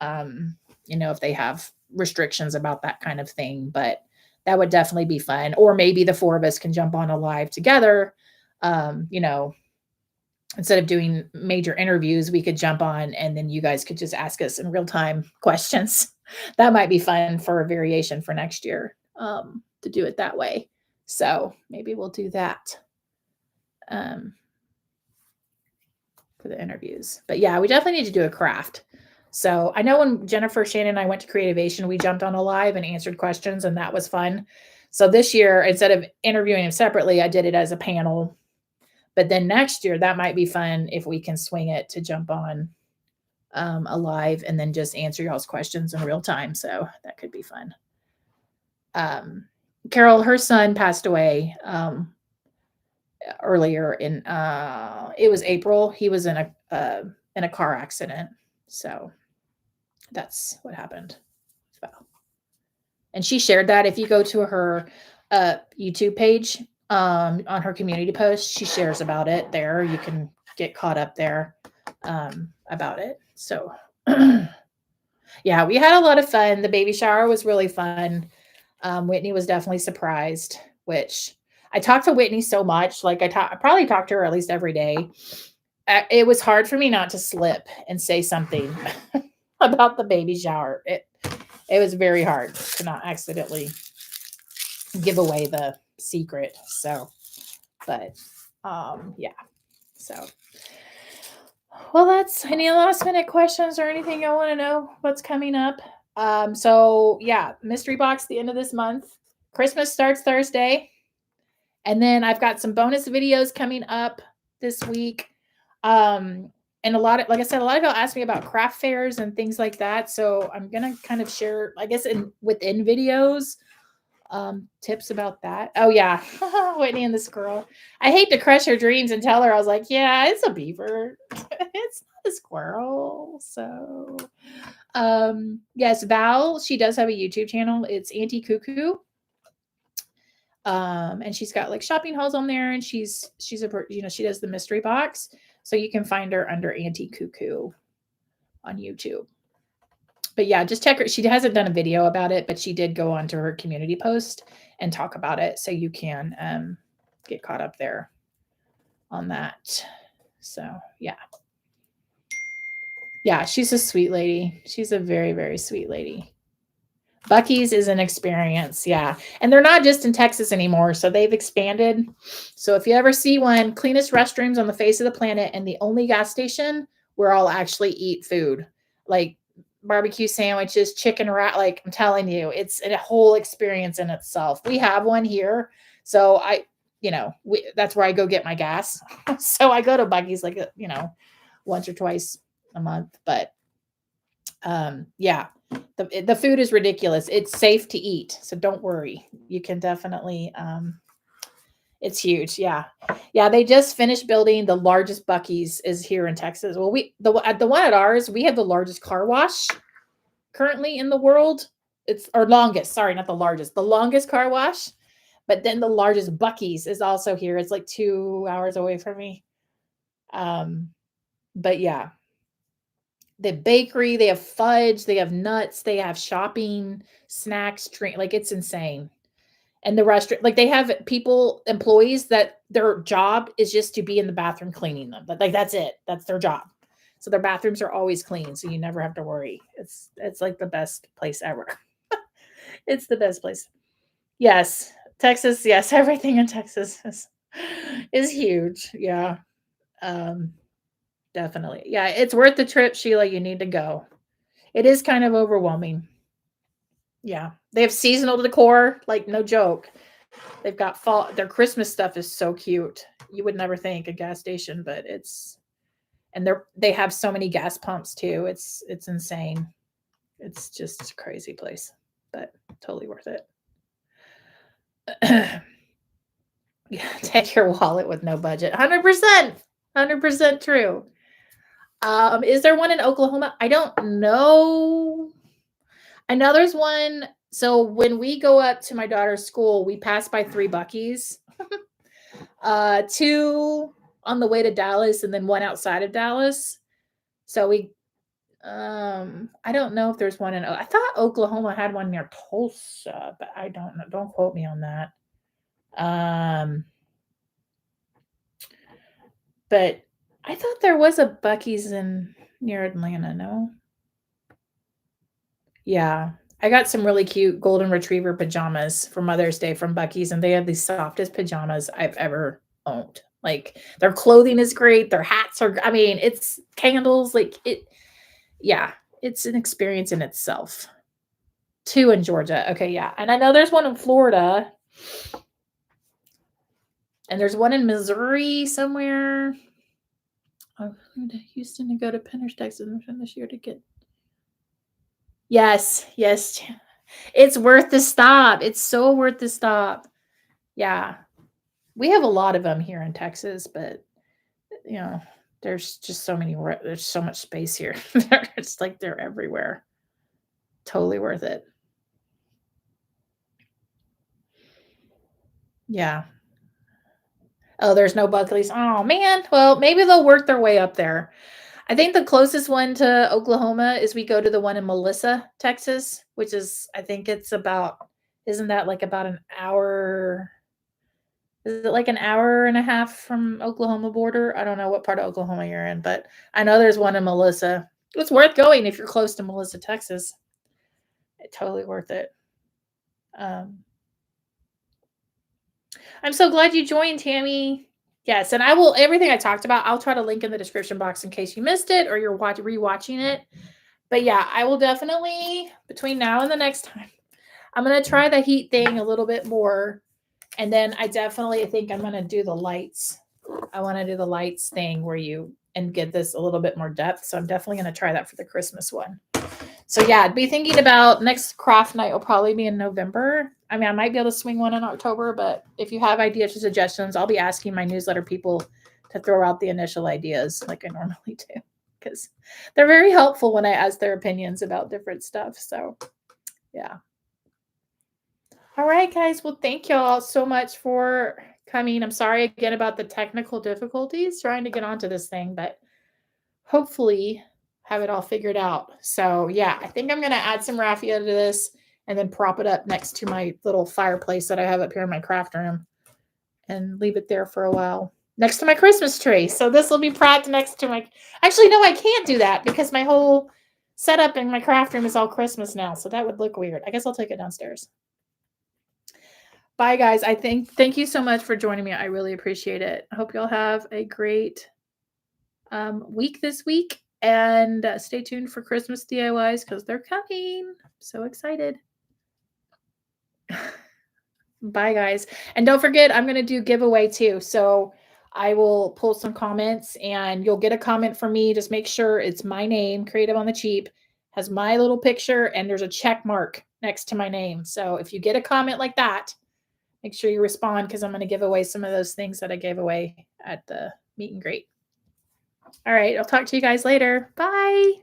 if they have restrictions about that kind of thing, but that would definitely be fun. Or maybe the 4 of us can jump on a live together. Instead of doing major interviews, we could jump on and then you guys could just ask us in real time questions. That might be fun for a variation for next year, to do it that way. So maybe we'll do that. For the interviews. But yeah, we definitely need to do a craft. So I know when Jennifer, Shannon, and I went to Creativation, we jumped on a live and answered questions, and that was fun. So this year, instead of interviewing them separately, I did it as a panel. But then next year, that might be fun if we can swing it to jump on a live and then just answer y'all's questions in real time. So that could be fun. Carol, her son passed away earlier it was April. He was in a car accident. So that's what happened. So, and she shared that. If you go to her YouTube page, on her community post, she shares about it there. You can get caught up there about it. So yeah, we had a lot of fun. The baby shower was really fun. Whitney was definitely surprised, which I talked to Whitney so much. Like I probably talked to her at least every day. It was hard for me not to slip and say something about the baby shower. It was very hard to not accidentally give away the secret. So, but yeah. So, well, that's any last minute questions or anything you want to know what's coming up. So yeah, mystery box the end of this month. Christmas starts Thursday. And then I've got some bonus videos coming up this week. And like I said, a lot of y'all asked me about craft fairs and things like that. So I'm gonna kind of share, I guess, within videos, tips about that. Oh yeah, Whitney and this girl. I hate to crush her dreams and tell her I was like, yeah, it's a beaver. It's not a squirrel. So yes, Val, she does have a YouTube channel. It's Auntie Cuckoo. And she's got like shopping hauls on there, and she's she does the mystery box, so you can find her under Auntie Cuckoo on YouTube. But yeah, just check her. She hasn't done a video about it, but she did go onto her community post and talk about it, so you can get caught up there on that. So yeah, she's a sweet lady. She's a very, very sweet lady. Buc-ee's is an experience, yeah. And they're not just in Texas anymore, so they've expanded. So if you ever see one, cleanest restrooms on the face of the planet and the only gas station where I'll actually eat food, like barbecue sandwiches, chicken wrap. Like I'm telling you, it's a whole experience in itself. We have one here, so that's where I go get my gas. So I go to Buc-ee's like once or twice a month, but yeah, the food is ridiculous. It's safe to eat, so don't worry. You can definitely it's huge. Yeah. Yeah, they just finished building the largest Buc-ee's is here in Texas. Well, the one at ours, we have the largest car wash currently in the world. It's our longest, sorry, not the largest. The longest car wash, but then the largest Buc-ee's is also here. It's like 2 hours away from me. But yeah, the bakery, they have fudge, they have nuts, they have shopping, snacks, drink, like it's insane. And the restaurant, like they have employees that their job is just to be in the bathroom cleaning them. But like that's it. That's their job. So their bathrooms are always clean, so you never have to worry. It's like the best place ever. It's the best place. Yes, Texas. Yes, everything in Texas is huge. Yeah. Um, Definitely. Yeah, it's worth the trip, Sheila. You need to go. It is kind of overwhelming. Yeah. They have seasonal decor, like no joke. They've got fall their Christmas stuff is so cute. You would never think a gas station, but they have so many gas pumps too. It's insane. It's just a crazy place, but totally worth it. Yeah, take your wallet with no budget. 100%. 100% true. Is there one in Oklahoma? I don't know. I know there's one. So when we go up to my daughter's school, we pass by 3 Buc-ee's. 2 on the way to Dallas and then 1 outside of Dallas. So I don't know if there's one I thought Oklahoma had one near Tulsa, but I don't know. Don't quote me on that. But I thought there was a Buc-ee's near Atlanta, no? Yeah. I got some really cute golden retriever pajamas for Mother's Day from Buc-ee's, and they have the softest pajamas I've ever owned. Like their clothing is great, their hats are I mean, it's candles, yeah, it's an experience in itself. 2 in Georgia. Okay, yeah. And I know there's one in Florida. And there's one in Missouri somewhere. I'm going to Houston to go to Penner's, Texas this year to get. Yes. It's worth the stop. It's so worth the stop. Yeah. We have a lot of them here in Texas, but you know, there's just so many, there's so much space here. It's like they're everywhere. Totally worth it. Yeah. Oh, there's no Buckley's. Oh man. Well, maybe they'll work their way up there. I think the closest one to Oklahoma is we go to the one in Melissa, Texas, which is I think it's about isn't that like about an hour? Is it like an hour and a half from Oklahoma border? I don't know what part of Oklahoma you're in, but I know there's one in Melissa. It's worth going if you're close to Melissa, Texas. It's totally worth it. Um, I'm so glad you joined, Tammy. Yes, and I will everything I talked about. I'll try to link in the description box in case you missed it or you're rewatching it. But yeah, I will definitely between now and the next time. I'm gonna try the heat thing a little bit more, and then I definitely think I'm gonna do the lights. I want to do the lights thing where you and get this a little bit more depth. So I'm definitely gonna try that for the Christmas one. So yeah, I'd be thinking about next craft night will probably be in November. I mean, I might be able to swing one in October, but if you have ideas or suggestions, I'll be asking my newsletter people to throw out the initial ideas like I normally do because they're very helpful when I ask their opinions about different stuff. So yeah. All right, guys. Well, thank y'all so much for coming. I'm sorry again about the technical difficulties trying to get onto this thing, but hopefully have it all figured out. So yeah, I think I'm going to add some raffia to this and then prop it up next to my little fireplace that I have up here in my craft room and leave it there for a while next to my Christmas tree. So this will be propped next to my, actually, no, I can't do that because my whole setup in my craft room is all Christmas now. So that would look weird. I guess I'll take it downstairs. Bye guys. Thank you so much for joining me. I really appreciate it. I hope y'all have a great week this week. And stay tuned for Christmas DIYs because they're coming. So excited. Bye, guys. And don't forget, I'm going to do giveaway too. So I will pull some comments and you'll get a comment from me. Just make sure it's my name, Creative on the Cheap, has my little picture, and there's a check mark next to my name. So if you get a comment like that, make sure you respond because I'm going to give away some of those things that I gave away at the meet and greet. All right. I'll talk to you guys later. Bye.